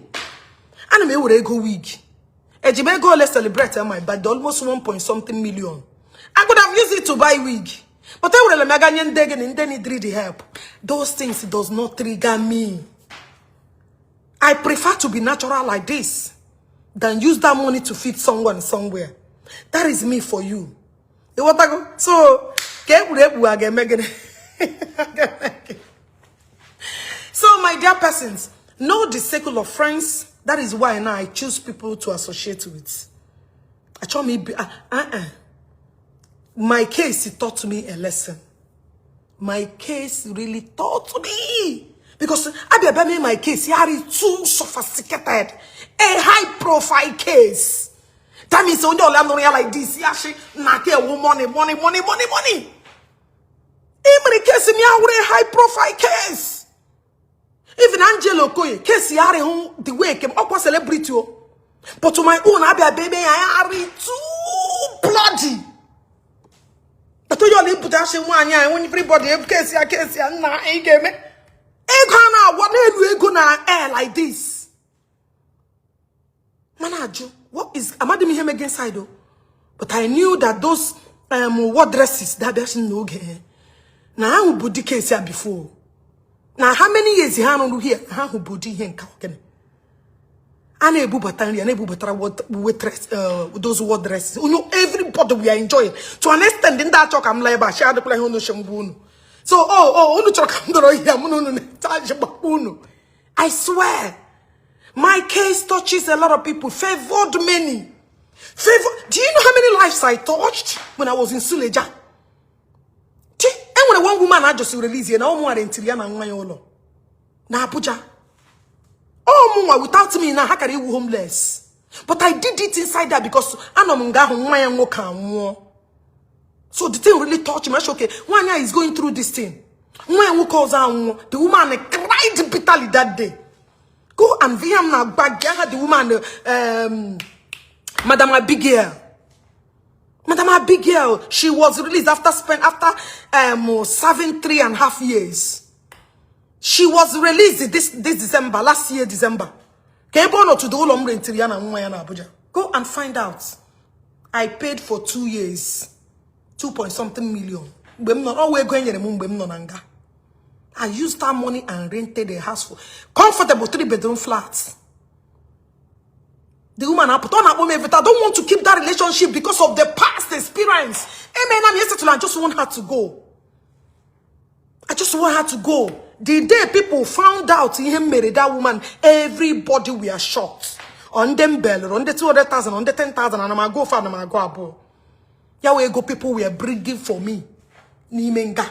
A: Anime would go wig. A go let's celebrate my birthday, almost 1 point something million. I could have used it to buy wig. But I would have Meganian Degen and then it really help. Those things, it does not trigger me. I prefer to be natural like this than use that money to feed someone somewhere. That is me for you. So, so my dear persons, know the circle of friends. That is why now I choose people to associate with. I told me, my case, it taught me a lesson. My case really taught me. Because I my case, is too sophisticated. A high profile case. That means only all I'm like this. Yashi, money. Every case me a high profile case. Even Angelo Koye case yari the way came up a celebrity. But to my own baby, I are too bloody. But to your lip put one year when everybody have case na game. Egana, what do you gonna air like this? Manajo. What is Amadimi him against side? But I knew that those what dresses that person no get. Now how body case here before? Now how many years he had on here? How body here in Anebu battery, anebu battery what dress those what dresses. You know everybody we are enjoying. To an extent in that talk I'm like ba share the play on the so no talk I'm no I swear. My case touches a lot of people, favored many. Do you know how many lives I touched when I was in Suleja? And when one woman I just released here, now more than Tiliana and Mayolo. Na Abuja. Oh, more without me, now how can you homeless? But I did it inside there because I know Munga. So the thing really touched me. I said, okay, one year is going through this thing. The woman cried bitterly that day. Go and VM now back the woman, Madam Abigail. Madam Abigail, she was released after serving 3.5 years. She was released this December, last year December. Go and find out. I paid for 2 years, 2 point something million. I used that money and rented a house for comfortable 3-bedroom flats. The woman I put on her everything. I don't want to keep that relationship because of the past experience. Amen. I just want her to go. I just want her to go. The day people found out him married that woman, everybody were shocked. On them bell, on the 200,000, on the 10,000, and I'm going to go far, and I'm going to go above. Yahweh go, people were bringing for me. Nimenga.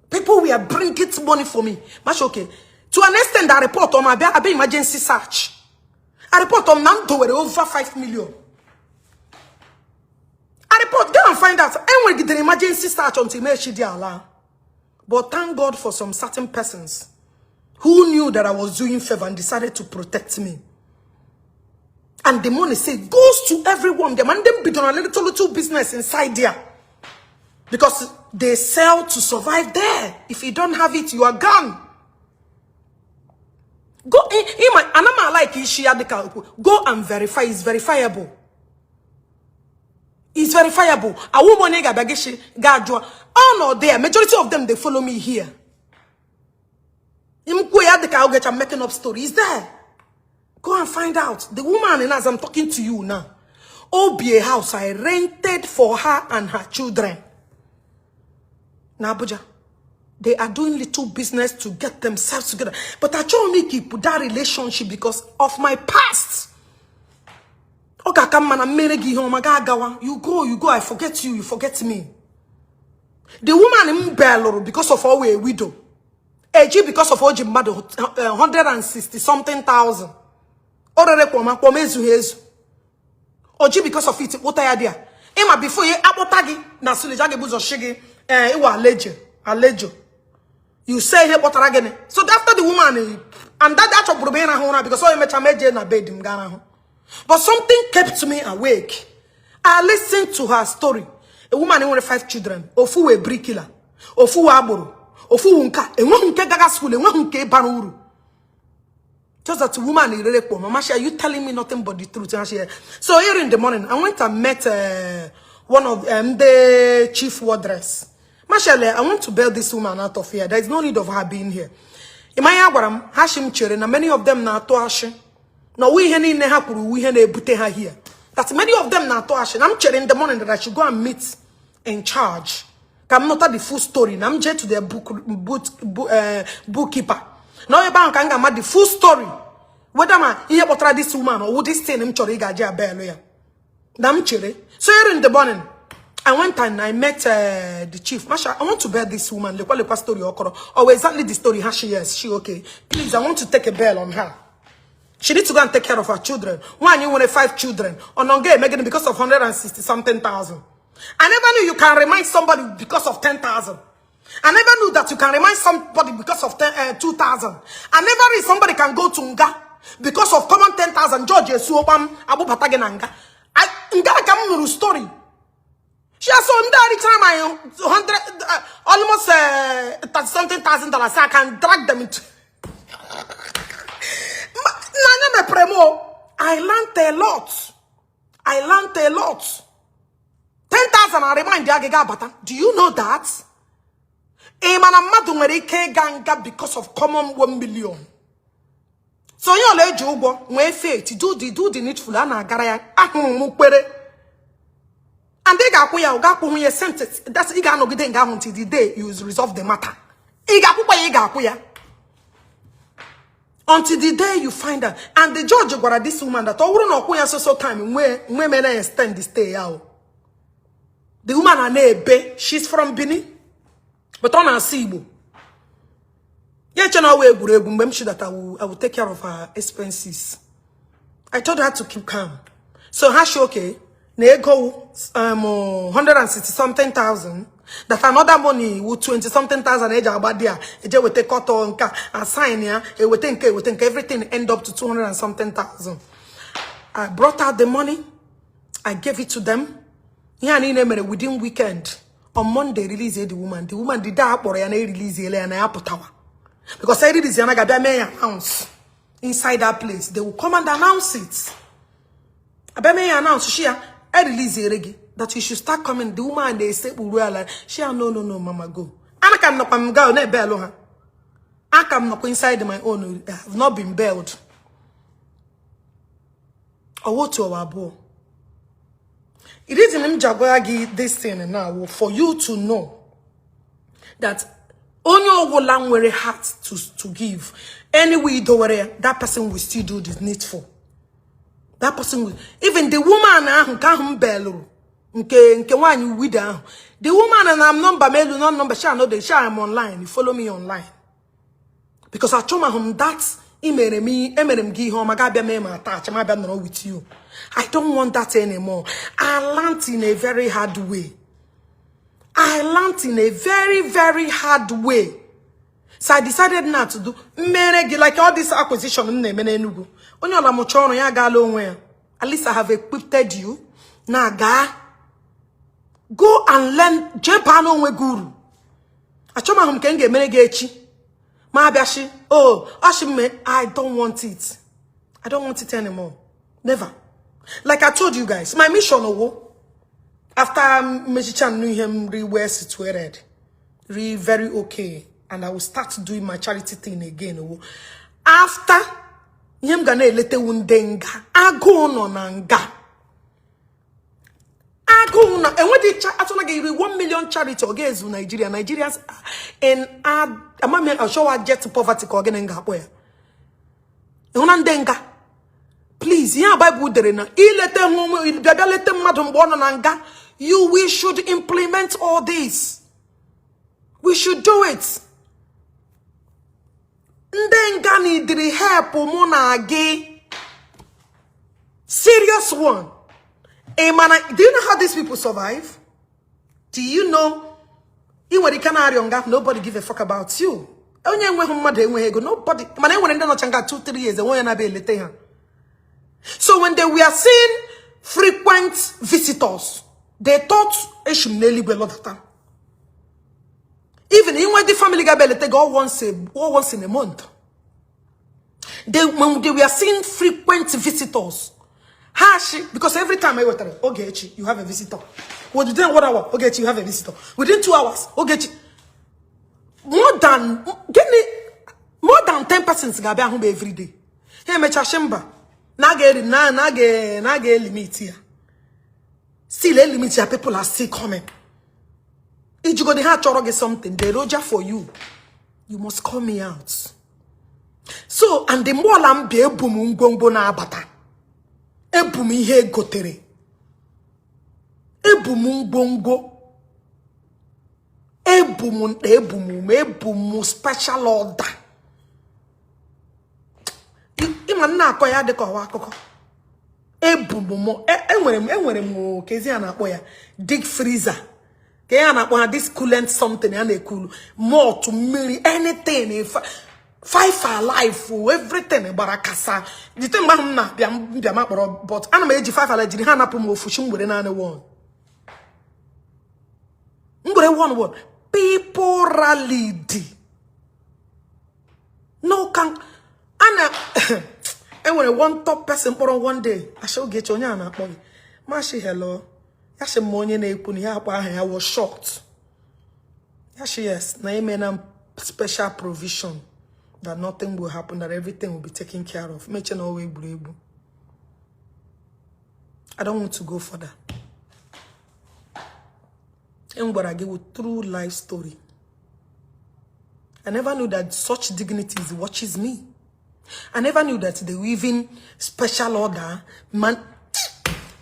A: People were bringing money for me. Much okay. To an extent, I report on my emergency search. I report on Nanto were over 5 million. I report, go and find out. And we get the emergency search until Meshidi Allah. But thank God for some certain persons who knew that I was doing favor and decided to protect me. And the money goes to everyone. The man them bid on a little business inside there. Because they sell to survive there. If you don't have it, you are gone. Go in my anama like go and verify. It's verifiable. It's verifiable. A woman oh no, there. Majority of them they follow me here. I'm making up stories there. Go and find out. The woman, and as I'm talking to you now, OBA house I rented for her and her children. Now, Abuja, they are doing little business to get themselves together. But I try to make keep that relationship because of my past. Okay, come on, you go, I forget you, you forget me. The woman in Bello, because of our widow. Eji because of Oji Mado, 160 something thousand. Oji because of it, what idea? Emma before you apotagi, na sulejage buzo shigi, iwa alejo. You say here what again? So after the woman, and that's a problema hona because I met a major na bed in Ghana. But something kept me awake. I listened to her story. A woman with 5 children, ofu a bricklayer, ofu aboro, ofu unka, and one unke gaga school, and one unke banuru. Just that woman is really poor. Mama, are you telling me nothing but the truth? So here in the morning, I went and met one of the chief wardress. Mashallah, I want to bail this woman out of here. There is no need of her being here. In my Aguaram, Hashim children, and many of them na to Hashim. Now we heni ne hakuru, we heni bute her here. That many of them na to Hashim. I'm chilling in the morning that I should go and meet in charge. I'm not at the full story. I'm just to the bookkeeper. Now you bank and get the full story. Whether man here portray this woman or would this thing him chori gaja beloya. Nam chile. So here in the morning, I went and I met the chief. Masha, I want to bear this woman. The quality story okoro. Or exactly the story. How she is. She okay? Please, I want to take a bail on her. She needs to go and take care of her children. One, you want 5 children. On Onge, Megan, because of 160 something thousand. I never knew you can remind somebody because of 10,000. I never knew that you can remind somebody because of 2,000. I never knew somebody can go to Nga because of common 10,000. George Suobam Abu Patagenanga. Nga come to story. She has so time I almost 30 something thousand dollars. I can drag them into. I learned a lot. I learned a lot. 10,000 I remind the do you know that? Because of common 1 million. So you let you go when faith do the needful and they got sentence. That's until the day you resolve the matter. Until the day you find out. And the judge got this woman that all so time when men extend the stay out. The woman Anebe, she's from Benin. But on her Sibo. Yet you know that I will take care of her expenses. I told her to keep calm. So how she okay? Nego 160 something thousand. That another money with 20 something thousand age about there. It will take auto and sign here. It will think everything end up to 200 and something thousand. I brought out the money. I gave it to them. Within weekend. On Monday, release the woman. The woman did that for and release the and I tower. Because I release the announce inside that place. They will come and announce it. I may announce she I release the reggae that you should start coming. The woman they say will realize she no, mama go. I can not come go ne bell. I can not inside my own. I have not been bailed. Or what to our boy. It is in him Jaguagi this thing now for you to know that on your lang very hard to give. Anyway, that person will still do the needful. That person will, even the woman who can't bello. Nke one you with her. The woman and I'm number mail not number shall know the shall I'm online. You follow me online. Because I told my home that emerem gi home agabia me ma attach my bad no with you. I don't want that anymore. I learned in a very hard way. I learned in a very, very hard way. So I decided not to do like all this acquisition. At least I have equipped you. Naga. Go and learn Japano we guru. Achoma hum kenge menegechi. Ma biashi. Oh, ashime, I don't want it. I don't want it anymore. Never. Like I told you guys, my mission after Mejichan knew him really well situated, really very okay, and I will start doing my charity thing again. After him gonna lete undenga, I go on anga. And when they actually give 1 million charity against Nigeria, Nigerians and I'm sure I get to poverty again in Gapoya. Please, yeah, Bible there na. We should implement all this. We should do it. Ndenga need help serious one. Hey, man, do you know how these people survive? Do you know? Nobody give a fuck about you. Nobody. Man, 2-3 years. So when they were seeing frequent visitors, they thought they should nearly be a lot of time. Even when the family got they go once in a month. When they were seeing frequent visitors, because every time I went there, Ogechi, you have a visitor. Within 1 hour, Ogechi, you have a visitor. Within 2 hours, Ogechi. More than 10 persons gabe home every day. Here me chashemba. Nage limit here. Still a limit here, people are still coming. If you go to have to get something, they roger for you. You must call me out. So, and the more I'm be gongo na abata. Ebum ihe gotere. Ebum bongo. Ebum special order. Iman na akoya de ko wa akoko. Ebum mo enwere mo kezi ana akpo ya dig freezer. Ke ana akpo this coolant something and cool more to marry anything if 5 alive everything barakasa. The thing na bia but ana ma eji 5 alive jiri ha na pum ofushi ngwere na one. Ngwere one word. People rallied. No can Anna and when one top person put on one day, I shall get your yana boy. Mashi hello. Yashi money na ipuni I was shocked. Yashi yes, na special provision that nothing will happen, that everything will be taken care of. Make no way able. I don't want to go further. And what I give you true life story. I never knew that such dignities watches me. I never knew that they were even special order. Man,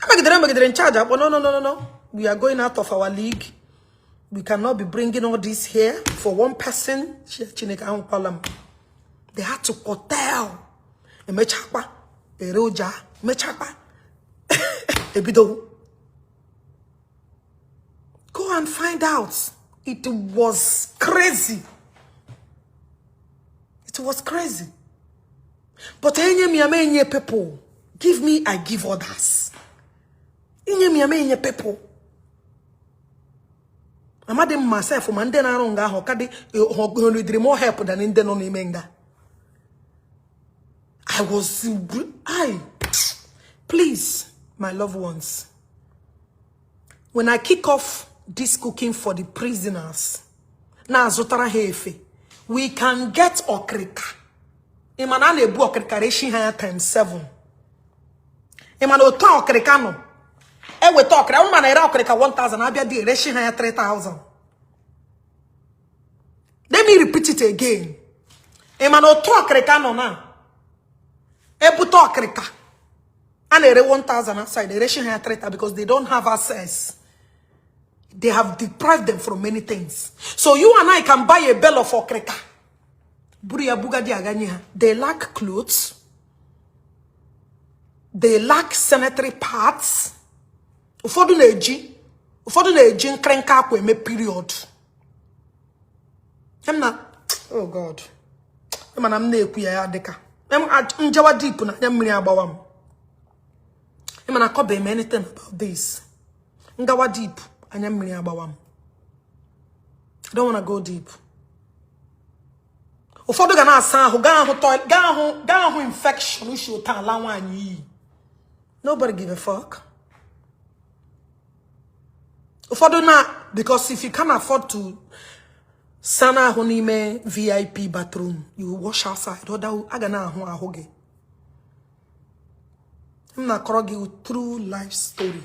A: I'm in charge. But no. We are going out of our league. We cannot be bringing all this here for one person. They had to curtail. Go and find out. It was crazy. It was crazy. But enye people. Give me, I give others. Enye people. I'm adding myself from Mandena Ronga Hokadi who more help than in the non imenga. Please, my loved ones. When I kick off this cooking for the prisoners, na zotara hefe, we can get okrika. Imanane bu okrika reshi higher times 7. Emana otu okrika no. E we talk. I man era okrika 1,000. Abia di reshi haya 3,000. Let me repeat it again. Emana otu okrika no na. E buto okrika. And ere 1,000 outside. They reshi haya 3,000 because they don't have access. They have deprived them from many things. So you and I can buy a bell of okrika. They lack clothes. They lack sanitary pads. Ufodu na-eji nkrenka akwa eme period. Oh God. I'm na-ekwu ya dịka. Njawa deep na anya mmiri agbawa m. Na kobe anything about this. Ngawa deep anya mmiri agbawa m. I don't want to go deep. Ufodu ga na-asa ahụ, ga ahụ infection ushi ụta ala nwaanyị. Nobody give a fuck. Ufodu na, because if you can't afford to sana ahụ n'ime VIP bathroom, you wash outside. Oda aga na ahụ ahụ gị. I'm na kọrọ gị true life story.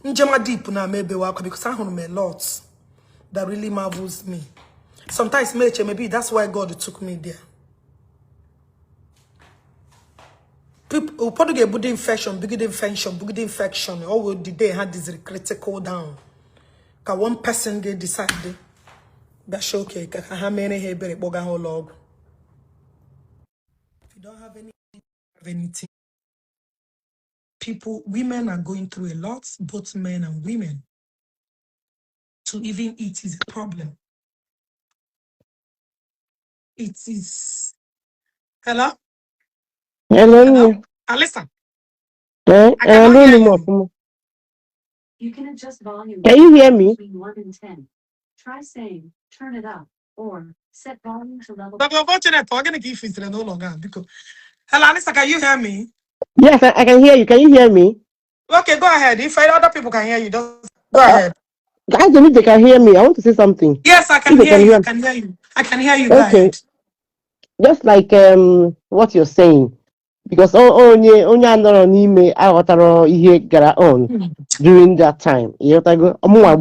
A: Njema deep na maybe wako because I have a lot that really marvels me. Sometimes maybe that's why God took me there. People probably get body infection. All the day had this critical down. Cause one person get decided that's okay. How many here better boga whole log? If you don't have anything, women are going through a lot, both men and women. To even eat is a problem. It is. Hello?
C: Hello.
A: Alisa.
C: I
A: cannot hear you.
D: You can adjust volume.
C: Can you hear me?
D: Between 1 and 10. Try saying, turn it up, or set volume to level.
A: But unfortunately, I'm going to give it no longer. Because... Hello, Alisa, can you hear me?
C: Yes, I can hear you. Can you hear me?
A: Okay, go ahead. If other people can hear you, just go ahead.
C: I believe they can hear me. I want to say something.
A: Yes, I can hear you. I can hear you. I can hear you. Go ahead.
C: Just like what you're saying. Because only another name I ihe gara on during that time. You go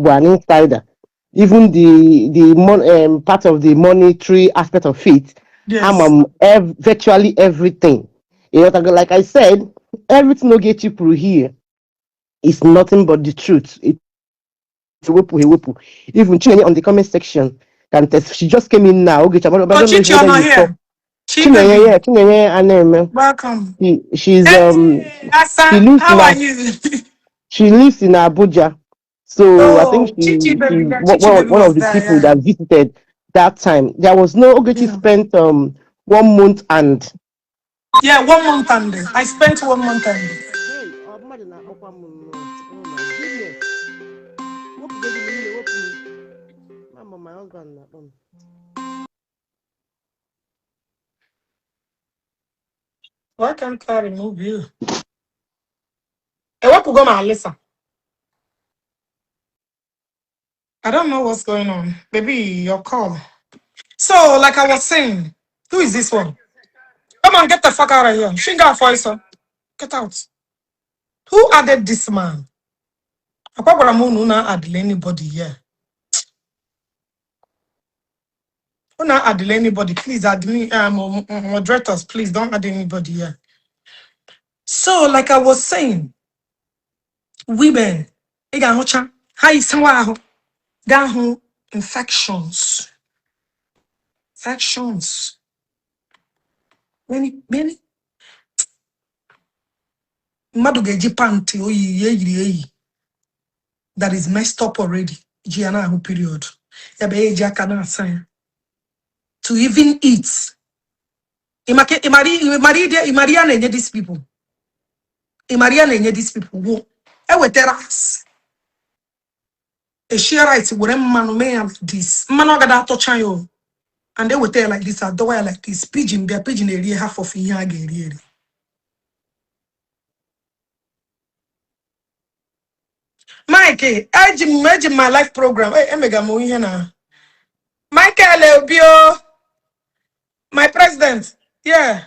C: an insider. Even the part of the monetary aspect of it,
A: Yes.
C: I'm virtually everything. You go, like I said, everything will get you through here. It's nothing but the truth. It's even Chinenye on the comment section can test. She just came in now. Ogechi, I don't know whether you saw. Chinenye Aneme.
A: Welcome.
C: She's
A: Asa,
C: she lives
A: how are you?
C: She lives in Abuja. So I think
A: Chichi baby,
C: she's
A: baby
C: one
A: was
C: of the
A: there,
C: people that visited that time. There was no Ogechi spent 1 month and
A: 1 month and I spent 1 month and
C: my husband.
A: Why can't I remove you? Hey, what go my Alisa? I don't know what's going on. Baby, your call. So, like I was saying, who is this one? Come on, get the fuck out of here. She got voice on. Get out. Who added this man? I probably not add anybody here. Who not add anybody? Please add me. Moderators, please don't add anybody here. So, like I was saying, women, infections. Many. Mmadụ ga-eji panty oyi eyi that is messed up already. Ji ya na-ahụ period. Ya bụ eji aka na-asa ya. To even eat. Imaria na-enye these people. Imaria na-enye these people. Wo. Ewetara rice. Eshie rice were mmanụ mee ya like this. Mmanụ ọ gada atọcha ya o. And they wetara like this. Adowa ya like this. Pigeon eri half of ihe a ga-eri. Mike, I imagine my life program. Hey, emega mo ihe na. Michael Obio, my president. Yeah.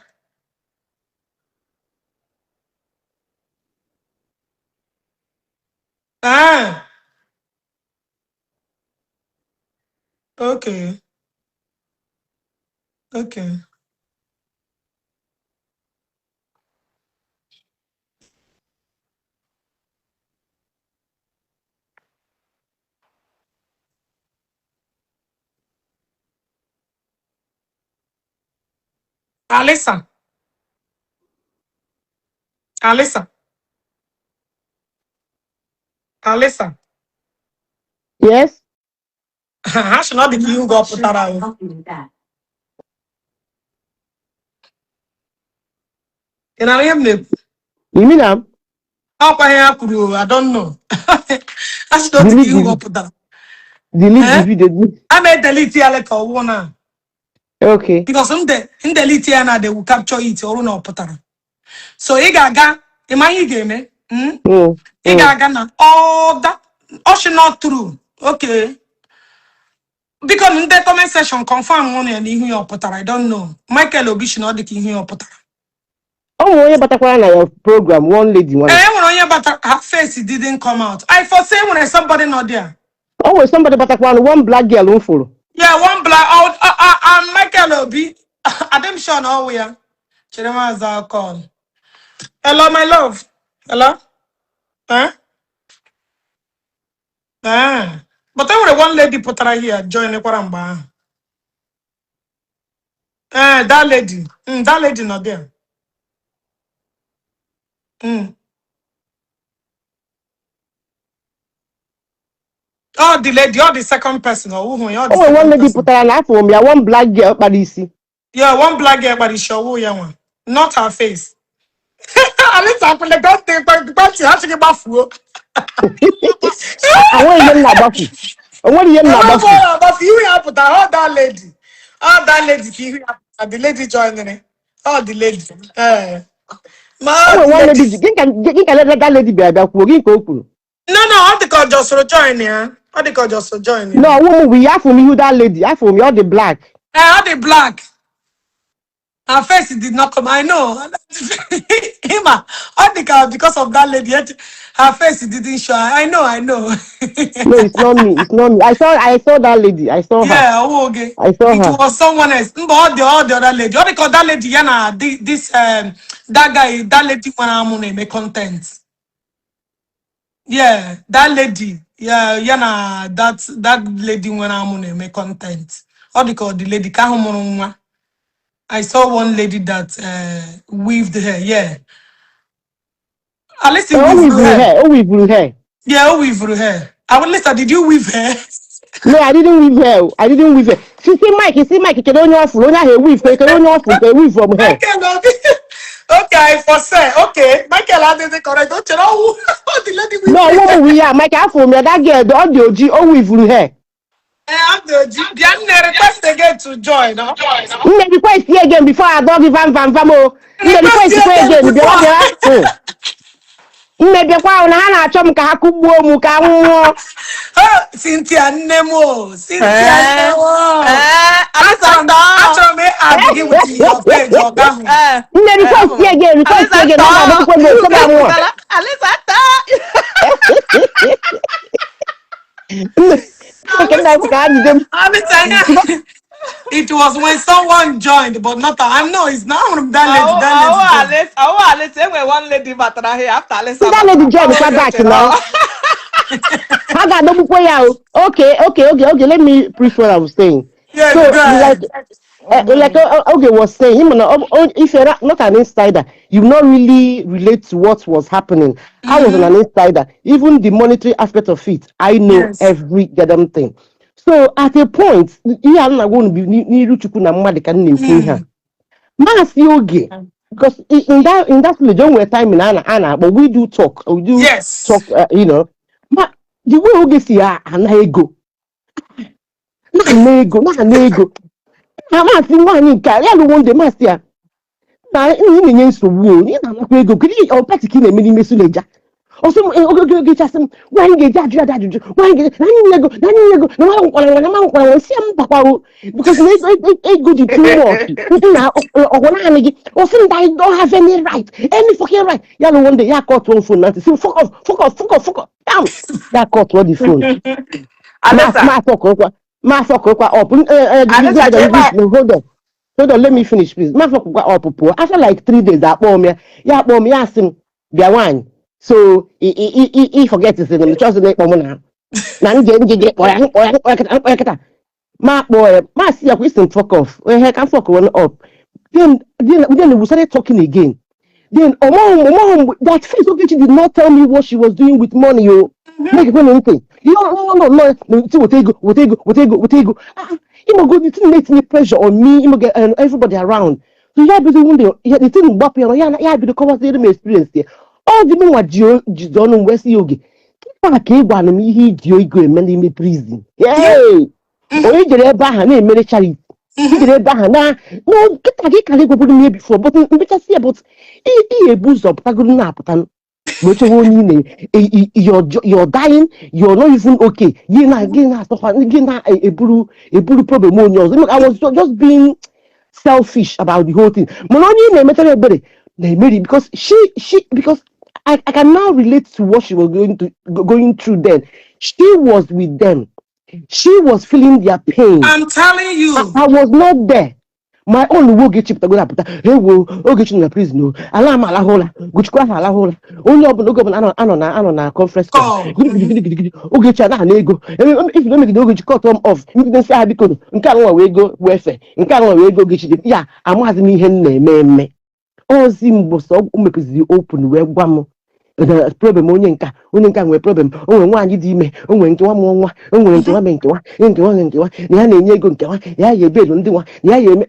A: Ah, okay. Okay. Alisa. Alisa. Alisa.
C: Yes.
A: Ha should not be you go put that out.
D: Help you with that.
A: In a name,
C: You mean I'm
A: how I don't know. I should not be
C: delete
A: you
C: the
A: go put that.
C: delete the
A: Eh?
C: video.
A: I may delete here like a one
C: Okay.
A: because in delete here now they will capture it or no put that. So Igaga, imagine game,
C: Mm, mm.
A: Igaga na all that ocean not true. Okay. Because in the comment section confirm one and you your putter. I don't know. Michael Obi should not the king your putter.
C: Oh, yeah, but I your program. One lady, one.
A: Eh, when on your but her face it didn't come out. I foresee when there's somebody not there.
C: Oh, somebody but one black girl won't follow.
A: Yeah, one black out Michael Obi. I'm sure now we are. Chidema is our call. Hello, my love. Hello? Huh? Ah. But I want one lady putter here join the Kwaramba. Eh, that lady. That lady not there. Mm. Oh, the lady, or the second person, or who, you're the
C: Oh, one
A: second
C: lady
A: person.
C: put her laugh for me. One black girl, but you see.
A: Yeah, one black girl, but it's sure yeah one. Not her face. At least I could don't think but she has to get back for.
C: I want you na bafu. I want you na bafu.
A: But you have put that lady. Oh, that lady, the lady joining it. Oh, the lady.
C: Oh,
A: The
C: one
A: lady.
C: lady. Get let that lady be a back. We're going
A: No, all the call just to join here. All the call just to join here.
C: no, woman, we have for me who that lady. Have for me all the black.
A: All the black. Her face did not come. I know. Hima, all the car because of that lady. Her face didn't show. I know, I know.
C: No, it's not me. It's not me. I saw that lady. I saw her.
A: Yeah, oh, okay.
C: I saw
A: It
C: her.
A: was someone else. But all the other lady. What they call that lady? Yeah, this that guy, that lady when I'm make content. Yeah, that lady. Yeah, that lady when I'm make content. What they call the lady? Kahumurumwa. I saw one lady that weaved her. Yeah, at least you
C: Oh,
A: weave
C: we
A: her
C: through
A: hair.
C: her. Oh, we through her.
A: Yeah, who weave her hair. I will listen. Did you weave her?
C: No, I didn't weave her. I didn't weave her. She see Mike. You see Mike. You can only offer. Only her weave. You can only offer. Can weave from her.
A: Michael, okay, okay, for say, okay, Michael, I didn't correct. Don't you know who the lady weave
C: No,
A: her
C: woman,
A: hair?
C: we are. Mike, have for me that girl. The audio G. Oh, we through her.
A: I'm the request again to join. No?
C: Me request here again before I dog van oh. Me
A: Request
C: request
A: you
C: here
A: again
C: again. Be
A: before.
C: what? Mmebia kwa na ha na-achọ m ka ha kugbuo m ka nwụọ.
A: Cynthia Nemo, Cynthia
E: Eh,
A: Nemo.
E: Alisa stop.
A: Achọrọ m add gị with your page ọga ahụ.
C: Nne request
E: Abụ m.
C: request
E: Alisa
C: again ọ
E: stop.
C: ga-adọkwa m
E: You
C: otoba
E: guys
C: nwa.
E: putala. Alisa stop.
C: Nke nna m ka ha jide m.
A: It was when someone joined, but not I know it's not that lady. That lady joined.
E: Alisa. Enwe one lady batara here after Alisa
C: That lady
E: batara.
C: join kwa back now. Ha ga-adọgbukwa ya o. Okay. Let me preach what I was saying.
A: Yes,
C: So,
A: go ahead.
C: Oge was saying, if you're not an insider, you not really relate to what was happening. I was an insider. Even the monetary aspect of it, I know
A: Yes.
C: every goddamn thing. So, at a point, you are not going to be near Chukwu na mmadụ ka na-ekwu ihe a. Maasị Oge, because in that village, don't wear time in Anna, but we do talk. We do
A: Yes.
C: talk, But the way Oge si ya anaghị ego. Na ego. Amasị nwaanyị nke ya lụwo ndị masị ya na ị na-enye nsogbu o ị na-anakwa ego kedu ọpati ka ị na-eme n'ime Suleja Also, okay, just one get that, one get, because they go to too much. Now, I don't have any right, any fucking right. Yeah, no one day, yeah, caught one phone, nothing. So fuck off, down. Yeah, caught one the phone.
E: Alisa,
C: Up.
E: Alisa, Chema.
C: Hold on, let me finish, please. After like 3 days, I bought me, asked him, their wine. So he forgets his name. Trust the name. My boy, my see a question fuck off. When he can fuck one up. Then we started talking again. Then that face Ogechi did not tell me what she was doing with money. You make it anything. You no. We'll go. Go. It didn't make any pressure on me. Get everybody around. So yeah, be the one day. Yeah, the thing about me. Yeah, be the conversation experience there. All the men were John West Yogi. Keep on me. He go and me prison. Yay! Onye jere ebe ahụ na-emere charity. Jere ebe ahụ na no nkịta gị ka go put me before, but mbechasị ya but ihe ebu ụzọ pụtagoro na-apụta wechewe onye ine you're dying, you're not even okay. Gị na eburu problem onye ọzọ. I was just being selfish about the whole thing. Mana onye na-emetara ebere na-emeri because because I can now relate to what she was going through then. She was with them. She was feeling their pain.
A: I'm telling you.
C: I was not there. My own Ogechi put hey wo Ogechi na prison no. Alarm alahola. Guchikwa alahola. Only open ano na conference call. Ogechi na ego. If you don't make the Ogechi cut them off, you can say biko nke anwa we go welfare. Nke anwa we go Ogechi. Yeah, amazi mi ihe na-eme. Ozi mbo so umepezi open we gwa m. The problem onye nka nwere problem onwe nwaanyị dị ime onwe nkewa mụọ nwa onwe nkewa na ya na-enye ego nkewa ya ya ebelu ndị nwa ya ya eme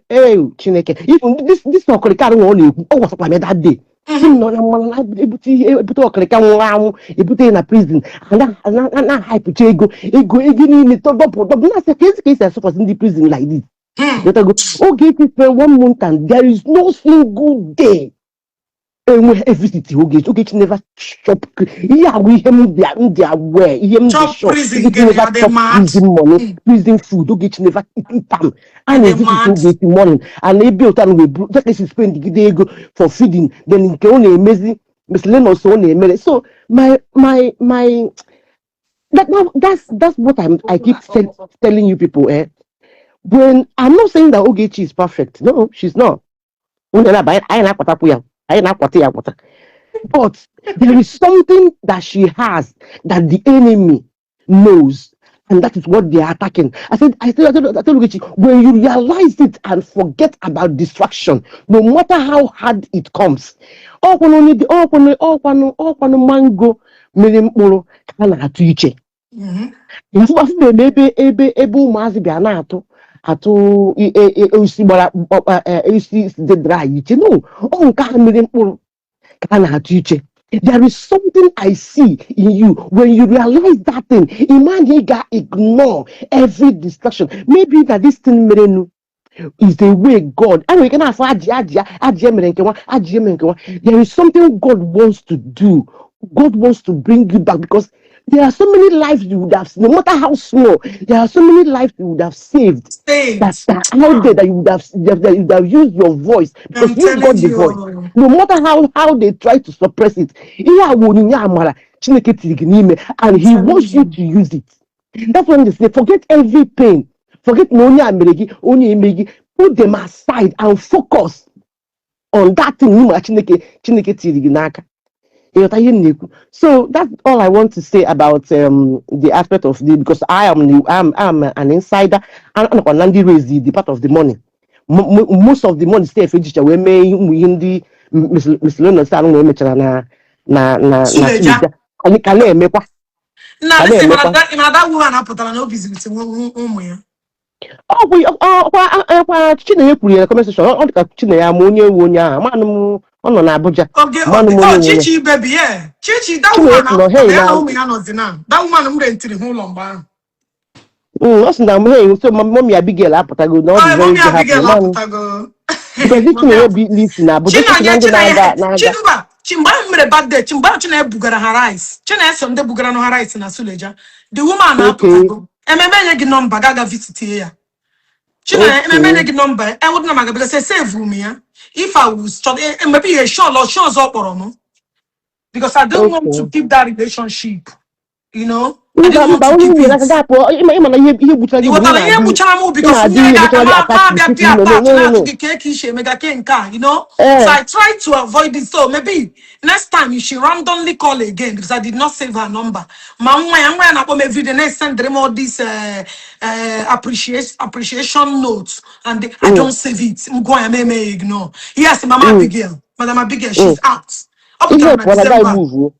C: Chineke even this ọkọrịka nwa ọ na-ekwu ọ gwasakwa me that day nọ na mmanụ na-ebute ọkọrịka nwa anwụ ebute na prison na hypecha ego niile dọbụ na-asị ka esi asọpụsị ndị prison like this Ogechi spent 1 month and there is no single day everything Ogechi never shop. Yeah, we him they are aware. Him the shop. Never chop prison money, prison food. Ogechi never eat them. And they visit Ogechi morning. And they built and we just as spend the go for feeding. Then in only amazing miscellaneous also only amazing. So that's what I keep telling you people. When I'm not saying that Ogechi is perfect. No, she's not. But there is something that she has that the enemy knows, and that is what they are attacking. I tell Ogechi, when you realize it and forget about distraction, no matter how hard it comes, mango isi dị dry iche no nke a mere mkpụrụ ka na-atụ iche. There is something I see in you when you realize that thing. Imagine you got ignore every distraction. Maybe that this thing merenu is the way God. And we can have there is something God wants to do. God wants to bring you back because there are so many lives you would have, no matter how small, there are so many lives you would have saved. That's out there that you would have used your voice because you got the voice. No matter how they try to suppress it, and He wants you to use it. That's when they say, forget every pain, forget only put them aside and focus on that thing. So that's all I want to say about the aspect of the because I'm an insider and Nandi raised the part of the money. Most of the money stay for we may in the miscellaneous
A: that woman put on no business
C: Chineke kwuru conversation ọ dịka Chineke ya ma onye ewu onye ahụ manụ ọ nọ na Abuja
A: Chichi baby yeah Chichi that woman m rentiri ụlọ mgbe ahụ
C: ọ sị na hey so mommy Abigail apụtago na ọ dị very happy because this thing will be listen now, but this is
A: China,
C: not
A: China,
C: naga.
A: Chinuba, Chimba mere bad day, Chimba China Bugara Harais. China Sunday Bugara no Harais in Asuleja. The woman
C: Okay,
A: aputago. Ememe number gaga visit here. China,
C: okay,
A: ememe number. I would not maga because I save me. If I was maybe a show or shows up or no. Because I don't want to
C: okay.
A: keep that relationship. You know, I
C: Mba
A: didn't want
C: mba
A: to
C: onye
A: keep
C: nwere
A: it.
C: aka ga-apụ ịma na ihe gbuchara gị
A: You
C: bụ
A: were
C: na ị
A: telling
C: na-adị
A: you channel
C: ị
A: because
C: na-adị
A: me got
C: emotionally
A: ma
C: attached to
A: be
C: people. No, no,
A: attached
C: no, no,
A: now to
C: no.
A: the cake she mega kenka, you know. So
C: Eh,
A: I tried to avoid it. So maybe next time if she randomly call again because I did not save her number. Mama, I'm going to every day next send them all these appreciation notes and I
C: mm,
A: don't save it. I'm going to ignore. Yes, Mama
C: mm,
A: Abigail, Madam Abigail,
C: mm.
A: she's out. Up
C: Ihe
A: to
C: pụọ na guy
A: December.
C: move.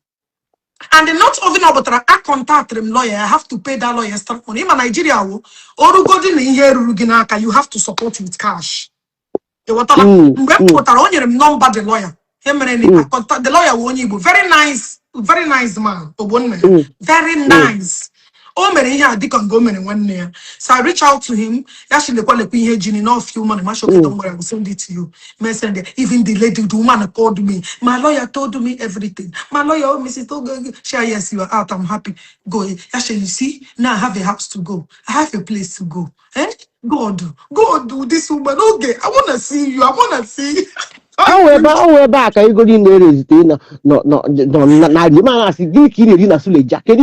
A: And the not even about I contact them lawyer. I have to pay that lawyer stuff money. In Nigeria, or go in here, you have to support with cash. The water,
C: Mm, mm,
A: water on your number the lawyer. I
C: mm,
A: contact the lawyer won you very nice man.
C: mm,
A: Very
C: mm,
A: nice. Oh, many here, Dick and Gomen in 1 year. So I reach out to him. Actually, the quality here, Ginny, no few money. My okay,
C: mm.
A: don't worry, I will send it to you. Me send it. Even the lady, the woman called me. My lawyer told me everything. My lawyer, oh, Mrs. Togo, share, yes, you are out. I'm happy. Go. Actually, you see, now I have a house to go. I have a place to go. Eh? God, do this woman. Okay, I want to see you. I want to see you.
C: Ọ wee ebe a ka ego niile erezite nọ na gị ma asị gịnị ka ị na-eri na Suleja kedu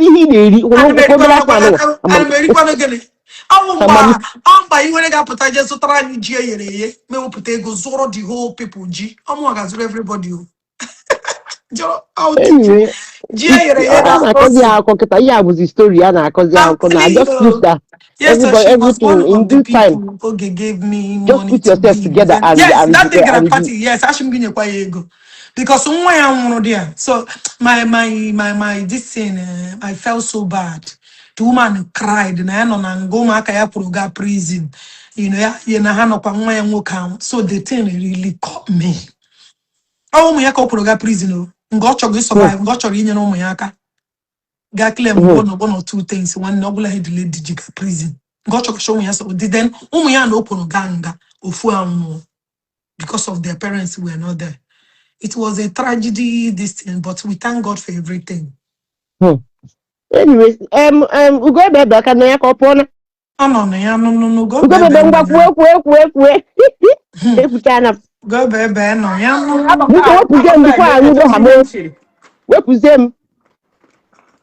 C: ihe ị na-eri nwoke obere akwa anụnwa
A: American again.
C: amam
A: Amba, you want to put just so try G ye. Me will put ego zoro the whole people G. I'm going to everybody. Jo, how did you?
C: anyway
A: G
C: a
A: that's
C: na-akọzi ya
A: awesome.
C: akụkọ kịta ihe a bụzi stori a na-akọzi
A: I'm
C: akụkọ na
A: telling
C: just push
A: you.
C: that
A: Yes, so she was
C: everything
A: one
C: in
A: of the
C: due time.
A: people who gave me
C: Just
A: money
C: put
A: to
C: yourself
A: give.
C: together
A: And yes, that day grand
C: and
A: party. Yes, I should be ego because someone I want there. So my this thing, I felt so bad. The woman cried, and I know and go maka ya proga prison. You know, ya na hano kwa nwa ya nwoke. So the thing really caught me. Oh, my yaka proga prison. Oh, ngocho go
C: mm,
A: survive. Ngocho inye no my yaka. Ga claim
C: mm,
A: one or two things. One noble head delayed the prison. God show me so then ya no open ganga ofu anwo because of their parents were not there. It was a tragedy, this thing, but we thank God for everything.
C: mm. Anyways, ugo ebe ebe aka na ya ka ọ pụọ na
A: Oh no, go
C: ugo ebe
A: baby
C: ngwa
A: no ya.
C: kwue ekwuchana m
A: Go baby no ya
C: biko
A: no.
C: wepụzie m bikwa anyị ụgbọ ha m wepụzie m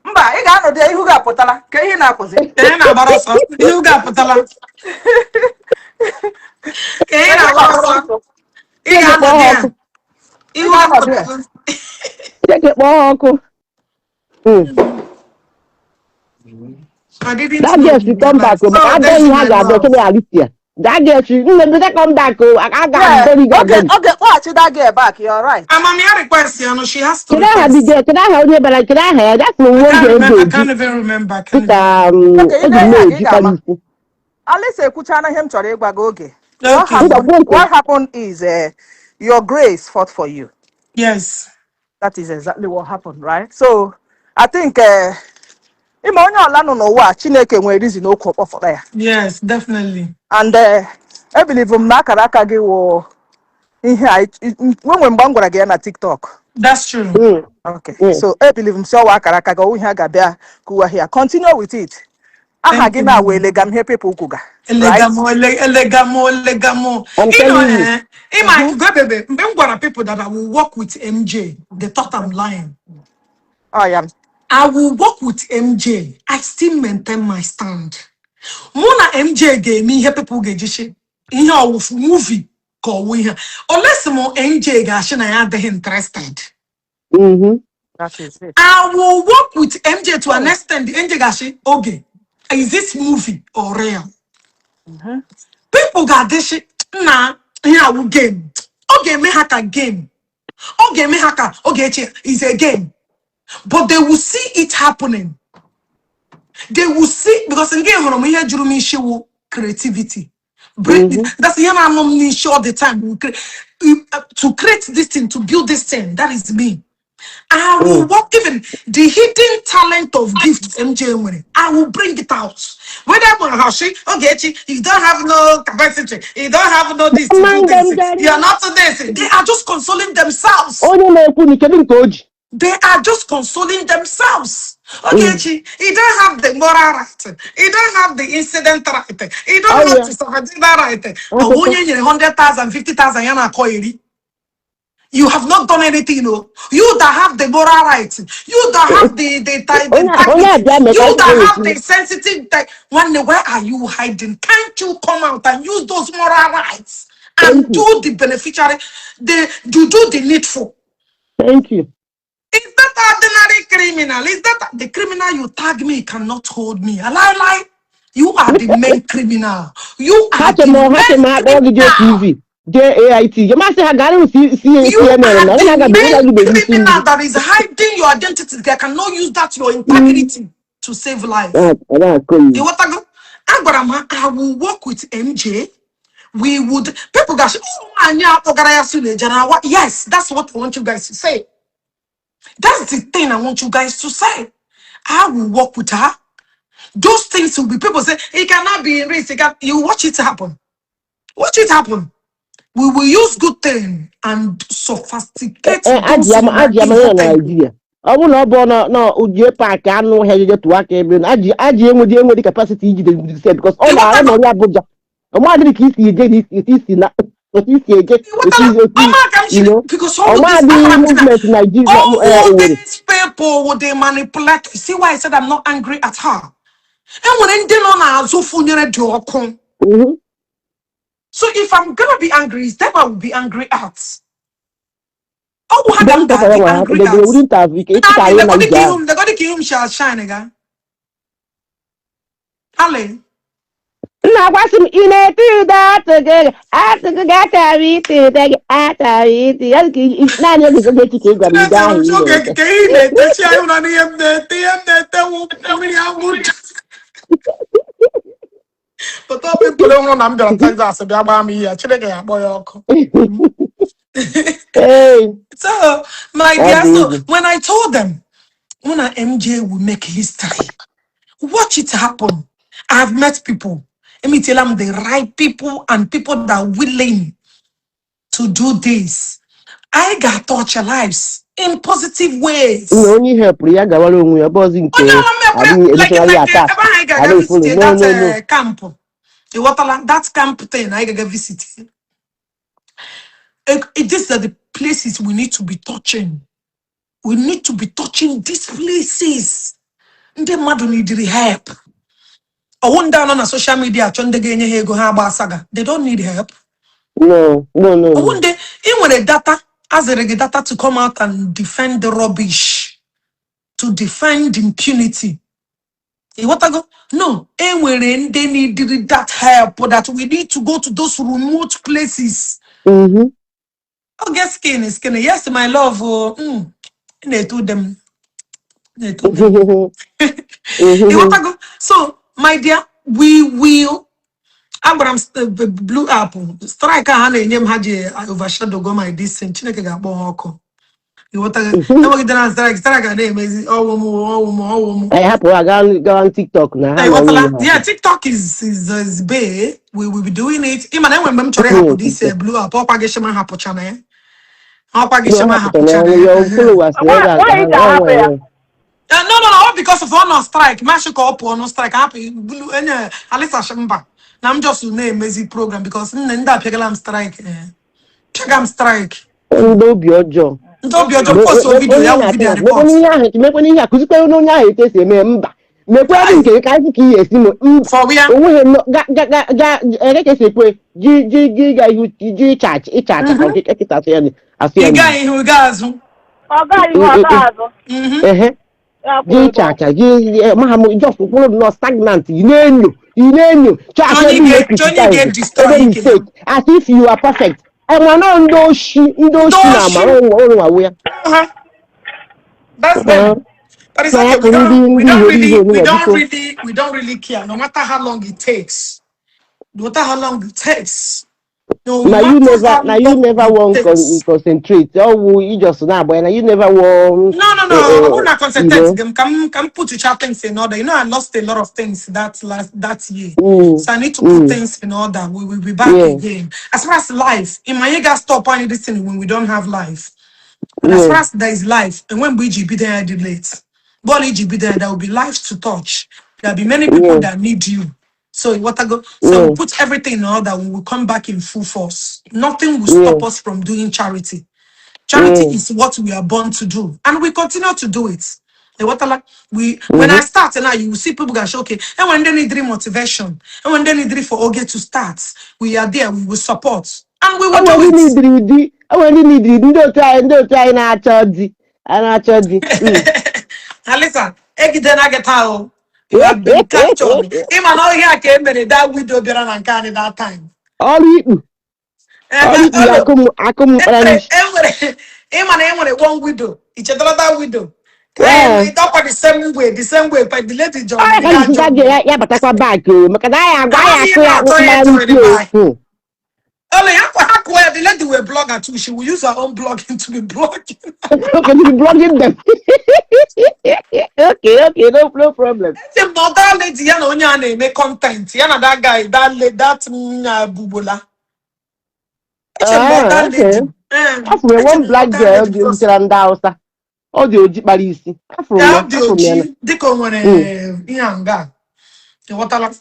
E: Mba, ị ga-anọdụ ihu ga-apụtala ka ihe na-apụzi.
A: Can na barosa. You got putala. Can na barosa. You
C: Chineke
A: got no
C: kpọọ ha ọkụ
A: there.
E: Ị
A: You got
E: ga-anọdụ ya.
A: putala.
C: Chineke kpọọ ha ọkụ. Mm.
A: I didn't
C: That
A: know
C: girl
A: you
C: should come back.
A: realized.
C: Maka
A: So
C: ada
A: Daisy,
C: ihe ha
A: my
C: ga-abịa
A: love.
C: chebe Alicia. That girl should come back. I
E: Yeah,
C: ga-agọrị
E: oge
C: ga-agọrị.
E: kpọghachi that girl back, you're right.
A: I'm on your request, you know, she has to
C: Kedu aha dị
A: request.
C: girl? Kedu aha onye bara? Kedu aha ya? That's
A: I
C: nwe
A: can't
C: oge
A: remember.
C: ego
A: I
C: eji.
A: can't even remember. I can't even
C: Dịka
A: remember.
E: Okay,
C: eji
E: ime ihe a ka ị
C: na-ejikwa
E: ga-ama.
C: n'isi.
E: Alice ekwuchana ihe m chọrọ ịgwa gị oge.
A: Okay.
E: What happened is your grace fought for you.
A: Yes.
E: That is exactly what happened, right? So I think ime onye ọla nọ n'ụwa a, Chineke nwere reason okwu ọkpọfọrọ ya.
A: Yes, definitely.
E: And I believe na akara aka gị wụ ihe a nwenwe mgbe m gwara gị ya na TikTok.
A: That's true.
C: Mm,
E: Okay,
C: mm.
E: so I believe m si ọwa akara aka gị ọwụ ihe a ga-abịa kuwa here. Continue with it. Aha
A: Thank
E: gị
A: you.
E: na wele gam ihe people kwuga, right?
A: Elegamo, elegamo.
C: I'm
A: You know,
C: telling you.
A: in my go baby, I'm gonna people that I will work with MJ. They thought I'm lying.
E: Oh yeah.
A: I will work with MJ. I still maintain my stand. Mona MJ gave me here people get shit. In your movie called we here. Unless more MJ gashin I had interested.
C: Mm-hmm.
E: That is it.
A: I will work with MJ to an extent. The MJ gashi, okay. Is this movie or real? People got this shit. Nah, yeah, will game. Okay, me hack a game. Okay, me hacker. Okay, it's a game. But they will see it happening. They will see because in game when we hear Jurumi show creativity.
C: Mm-hmm.
A: That's the I'm show all the time. To create this thing, to build this thing. That is me. I will work, even the hidden talent of gift MJ money. I will bring it out. Whether Ogechi, you don't have no capacity, you don't have no this to do
C: Mind
A: this,
C: them,
A: you are
C: Daddy.
A: not to this. They are just consoling themselves.
C: Only na ekwu ni kedu nke oji.
A: They are just consoling themselves.
C: Mm.
A: Ogechi, you don't have the moral right. You don't have the incident right. You
C: Oh
A: don't have
C: yeah.
A: to suffer right. But when
C: Akụkọ.
A: you 100,000, 50,000, yana koiri. You have not done anything, you know. You that have the moral rights, you that have the
C: Onye
A: integrity,
C: abịa mee ka
A: you
C: akụkọ
A: that have
C: esi.
A: the sensitive. Where are you hiding? Can't you come out and use those moral rights
C: Thank
A: and
C: you.
A: do the beneficiary, do the needful?
C: Thank you.
A: Is that ordinary criminal? Is that the criminal you tag me cannot hold me? A lie. You are the main criminal. You are the
C: Hache
A: main
C: ma akpọ gị jee
A: criminal.
C: TV, jee AIT. Ya masị ha gara
A: You
C: CNN
A: are
C: na onye
A: the
C: agaghị
A: main
C: agaghị isi
A: criminal
C: mmiri.
A: that is hiding your identity. They cannot use that your integrity to save life.
C: Ọ na-akọ
A: You
C: iwu.
A: what I go? I will work with MJ. We would people guys. Oh, Anya Ogaraya Sule, Jana, yes, that's what I want you guys to say. That's the thing I want you guys to say. I will work with her. Those things will be people say it cannot be in risk. You watch it happen. Watch it happen. We will use good thing and sophisticate those who are
C: Ajị ama
A: evil
C: na
A: people.
C: Naịjirịa. Ọ bụrụ na ọ bụ na ojie paakị anụ ọhịa jeje tụọ aka ebe na ajị enwedị kapasiti ijide ndịse bikos ọ
A: You what
C: na-arụ
A: I
C: na
A: go?
C: onye Abuja. Ọmadịrị ka isi eje na isi na otu isi eje
A: You what I go? Mama, come
C: you know.
A: because all of this,
C: Ọmadị movement Naịjirịa
A: all
C: Owerri.
A: these people would they manipulate. You see why I said I'm not angry at her. And when they know now, so funyere diokon. So if I'm gonna be angry, it's them I will be angry at. Oh, what
C: Dem
A: I'm
C: ka
A: gonna
C: ya
A: be
C: nwa
A: angry
C: de
A: at.
C: wuri ntavi ke
A: I
C: ka
A: mean,
C: ye
A: they're
C: na
A: gonna
C: ija.
A: kill him. They're gonna kill him. Shall shine again. Ale.
C: Na kwasị m ị na-eti ụda atụgị gatara ite ụda gị atara ite ya ka naanị oge echi ka ị gwara ụda ahụ ị na-ete.
A: Okay, he let the child on him. The woman. But all people don't know I'm gonna take that. So be about me here. Chile get boy.
C: Ee,
A: So, my
C: ọ
A: dear,
C: dị
A: so
C: egwu.
A: when I told them, when a MJ will make history, watch it happen. I've met people. Let me tell them the right people and people that are willing to do this. I got touch your lives in positive
C: Na
A: ways.
C: onye ihe pụrụ ya gawara onwe ya bọzi
A: Oh no,
C: nke adịghị emotionally attached.
A: I got
C: Adịghị follow.
A: visited
C: No, no,
A: that
C: no.
A: camp. The Waterland, that camp thing I got visited. These are the places we need to be touching. We need to be touching these places. Ndị mmadụ need the help. I wonder on social media chọndege enye ha ego ha agba asaga. They don't need help.
C: No, no, no,
A: I
C: no.
A: wonder in a data as a data to come out and defend the rubbish, to defend impunity. What I go? No, and they need that help that we need to go to those remote places.
C: Mhm.
A: Oh, get skinny. Yes, my love. They told them. They told them. What I go? So, my dear, we will. Abraham blue apple strike ha na-enye m ha ji overshadow go my distance Chineke ga-akpọ ha ọkụ. What I go? Enweghị na strike na-emezi ọwụ m.
C: I hapụ gawa TikTok na ha
A: Hey,
C: na
A: what
C: nwunye
A: la?
C: ha.
A: Yeah, TikTok is big. We will be doing it. Even when I'm trying to this blue up, Papa Geshima hapo channel. Papa
C: No,
A: Geshima
C: hapụta
A: hapo
C: na
A: channel.
C: your followers na ebe a ka
E: Why
C: ha
E: is that
C: nwa
E: happen?
C: nwa.
A: No, all because of on strike. Mashiko up on strike. Happy blue. Alisa Shamba. Now I'm just name Mezi program because nda pegalam strike. Pegam strike.
C: Ndị obi ọjọọ.
A: Don't be just post your video.
C: Onye
A: Ya
C: na-atụ
A: video
C: na mekwana
A: report.
C: ihe ahụ mekwana ihe a kụzikwa onye ahụ etu esi eme mba mekwa dị
A: Hi.
C: nke ka anyị ka ihe esi mba
A: For where?
C: onweghị ga ka esi ekwe ji ga ihu ji ịchacha ka nkịta asị ya
A: You
C: n'Igbo.
A: guy who guys.
C: Ehe ji ịchacha ji mahamụ just kwụrụ nọ stagnant ị na-enyo chọọchị ebe ihe
A: Johnny
C: criticize
A: get
C: ebe
A: destroyed.
C: mistake as if you are perfect enwe nọ ndị oshi na ama ọrụ nwawo ya.
A: That's them. But it's
C: Na ya
A: okay.
C: bụ ndị ihere ihe onye biko.
A: We don't really care. No matter how long it takes. No matter how long it takes. No matter
C: Now
A: how
C: you
A: long
C: never
A: it
C: want
A: takes.
C: concentrate. Oh, you just now, but now you never want,
A: No. I want to
C: you
A: concentrate.
C: know.
A: Can put your chat things in order. You know, I lost a lot of things that year,
C: Mm,
A: so I need to put
C: mm,
A: things in order. We will be back
C: yeah,
A: again. As far as life, in my got stop on this thing when we don't have life. But as
C: yeah,
A: far as there is life, and when BG there, I did late. But EGB there will be life to touch. There'll be many people
C: yeah,
A: that need you. So what I go? So
C: yeah,
A: we'll put everything in order. We will come back in full force. Nothing will
C: yeah,
A: stop us from doing charity. Charity
C: yeah.
A: is what we are born to do, and we continue to do it. And what I like, we when I
C: Mm-hmm.
A: start now, you will see people that show okay, and when they need motivation, and when they need for Oge to start, we are there. We will support, and we
C: O
A: will do
C: nwere
A: it.
C: ndị nidiri ụdị o nwere ndị nidiri ndị otu anyị na-achọ di a na-achọ di.
A: Now listen, Egide na get out. You have been captured. Him and all here came that widow bịara na nke anyị that time.
C: ọrụ ikpu ya
A: Olo,
C: akụm mkpara n'isi.
A: him and him one widow. Each other that widow. Kaim,
C: Ee,
A: it up the same way, but the lady
C: ọ
A: join
C: ya
A: the
C: ka
A: guy
C: njisi
A: join.
C: ya batakwa baaki o maka na anyị
A: I
C: akụ
A: don't
C: ya
A: even know
C: mkpara
A: you join
C: n'isi
A: the
C: o.
A: buy. Only the lady will blogger too. She will use her own blogging to be blogging.
C: Okay, you be blogging them. Okay, no problem.
A: The mother lady, you know, you make content. You know that guy, that bubola. It's a
C: Ah,
A: mother
C: okay.
A: lady.
C: Afụrụ m
A: It's a
C: one black
A: mother
C: girl
A: lady because
C: ga-ebutere ndị Hausa. Ọ dị oji kpara isi.
A: yeah, the
C: Afụrụ m ya na.
A: OG, they come when
C: Mm,
A: younger. What I like.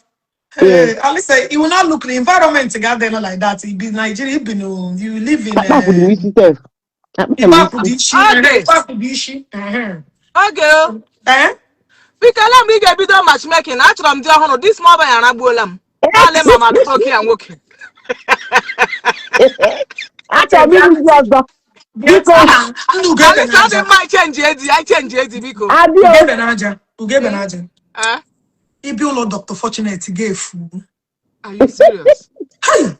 C: yeah.
A: At least it will not look the environment together like that. It be Nigeria, it be no, you live in
C: Akpapụrụ m isi sef. Akpapụrụ m isi.
A: Ipakudishi,
E: Okay.
A: Ipakudishi.
E: Okay.
A: Eh?
E: Biko ele mgbe ị ga-ebido matchmaking, achọrọ m di ọhụrụ, dis ma ọbanye aragbuola m. Ale ma ma bido oke ya nwoke.
C: Achọrọ m ịlụ di ọzọ.
A: Yes,
C: Biko,
E: At least ọ dị
A: Benaja.
E: mma ichenji edi biko.
C: adịo.
A: Uge Benaja.
E: Eh?
A: Ibi ulo Dr. Fortunate gave.
E: Are you serious?
A: Hey,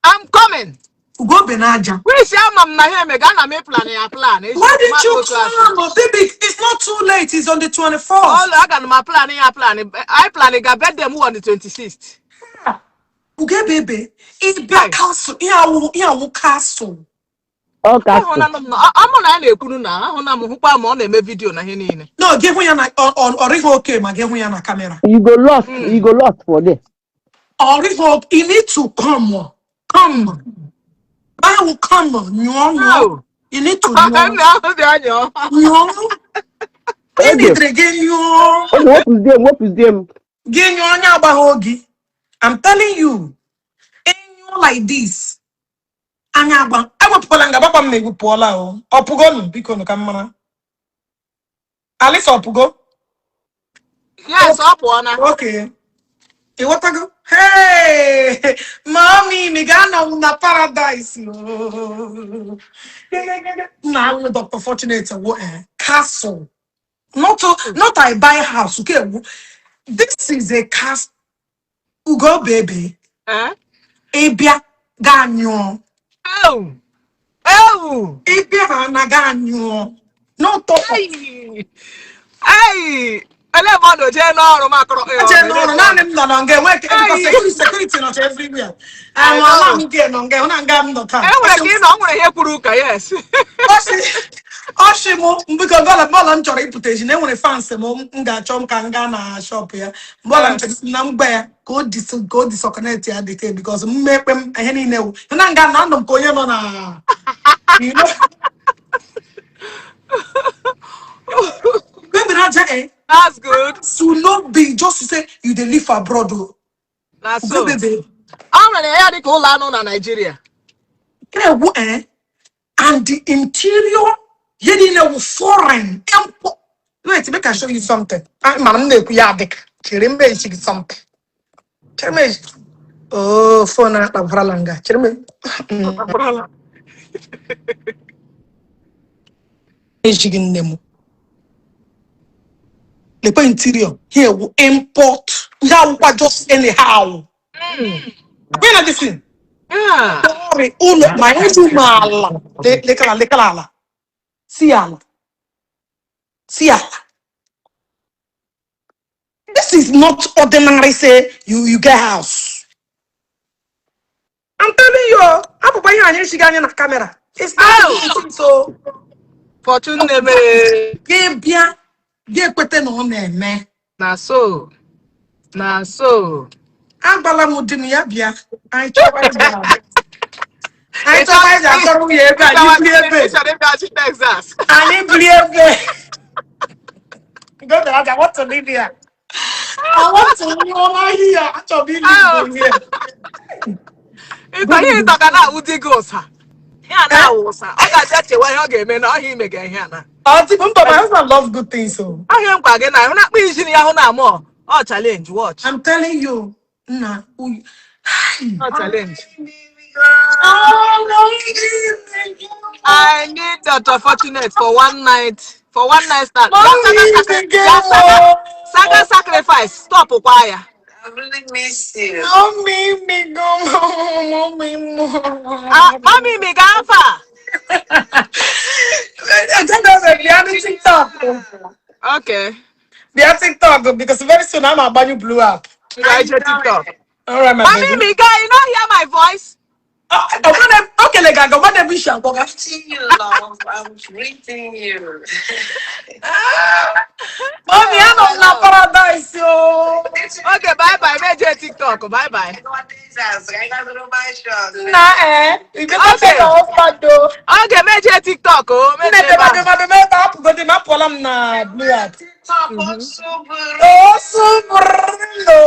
E: I'm coming.
A: Ugo Benaja.
E: Wish ama m na ihe mega ana m plan ya plan.
A: Why didn't you
E: Otu asị.
A: come? Oh, baby, it's not too late. It's on the 24th.
E: All aga m plan ya plan. I plan ga birthday m on the 26th.
A: Uge baby, Ibia
E: Hey.
A: castle. Iyawu castle.
C: Ọ ka
E: Ahụna m amụ na ya na-ekwuru na ahụna m hụkwa ma ọ na-eme vidio na ihe niile.
A: No, give me on okay, ma give me na camera.
C: You go lost for there.
A: Or you need to come. Come. I will come. No. You need to know.
E: Nna ahụ dị anya.
A: No. You need to get you.
C: Ọ wepụzie m.
A: Get you on your bahogi. I'm telling you. In you like this. Anyagba. I will pull and gababa me with Paula. Opugo, because no camera. Alice Opugo.
E: Yes, ọ pụọ na.
A: Okay. You want to go? Hey, mommy, me gana una paradise. No. Now, Dr. Fortunate, castle. Not I buy house. Okay, this is a castle. Ugo baby.
E: Eh?
A: Ebia ganyo.
E: Oh. Oh.
A: Ebia na ganyo. No talk.
E: Hey. Hey. Ele mmadụ jee n'ọrụ makọrọ
A: No, naanị m nọ na nga enwe because security not everywhere.
E: I
A: Ala
E: know.
A: m ge nọ nga hụ na nga m nọ taa.
E: E nwere ka ị nọ, o nwere ihe kwuru ụka, yes.
A: Ọsị m biko bọọlụ m chọrọ ịpụta echi na enwere fans m ga-achọ m ka m gaa na shop ya. Bọọlụ m chọrọ na mgbe ya ka o disconnect ya dịte because mmekpe m ihe niile wụ. Na nga na ndụ m ka onye nọ na you know. Baby Naja,
E: That's good.
A: to not be just to say you dey live abroad o.
E: That's so.
A: Baby.
E: O nwere ya dị ka ụlọ anụ na Nigeria.
A: And the interior, you foreign. Wait, make I show you something. I'm something. Oh, phone at the Vralanga. The interior here will import. Now, just anyhow. When I listen.
E: Yeah.
A: Sorry, my mala. Lekala. Siala. This is not ordinary. Say you get house. I'm telling you, I'm buying an Ishigani na camera. It's not easy, so
E: Fortune name.
A: get bien, get better no man.
E: Na so. Na so.
A: I'm Balamudimia Bia. I try down. I
E: It's
A: try down. So we have
E: our
A: a
E: generation in Texas.
A: I need believe go to I want to live here. I want to live over here. I to be
E: Oh,
A: living here.
E: it's a
A: Good
E: hit
A: evening.
E: na Udi Gosa. Yeah,
A: Eh?
E: now, sir. I got that you want to get me. He make a here.
A: I think my husband loves good things, so
E: I am again. I'm not busy now more. Oh, challenge. Watch.
A: I'm telling you, nah.
E: Oh, challenge.
A: Oh,
E: I need Dr. Fortunate for one night. For one night stand.
A: mommy,
E: Saga sacrifice. Stop, choir.
B: I really miss you.
A: mommy, me go, mommy,
E: Ah,
A: mommy.
E: mommy, me gafa.
A: I think that's a reality TikTok.
E: Okay.
A: They are TikTok because very soon I'm about you blew up.
E: You guys TikTok.
A: All right, my
E: Mommy,
A: baby.
E: me guy, you don't hear my voice.
A: Okay, like I got my vision.
B: See you, love. I'm greeting you.
A: Mommy, I'm on
E: Oh,
A: a paradise, yo.
E: okay, bye bye. Major TikTok. Bye bye.
A: Nah, eh. You better tell
E: Okay.
A: your husband, though.
E: Okay, major TikTok. Oh,
A: Nne
E: major bang.
A: the baby, up, go to my poem na blue up.
E: Mhm.
A: Oh, super, no.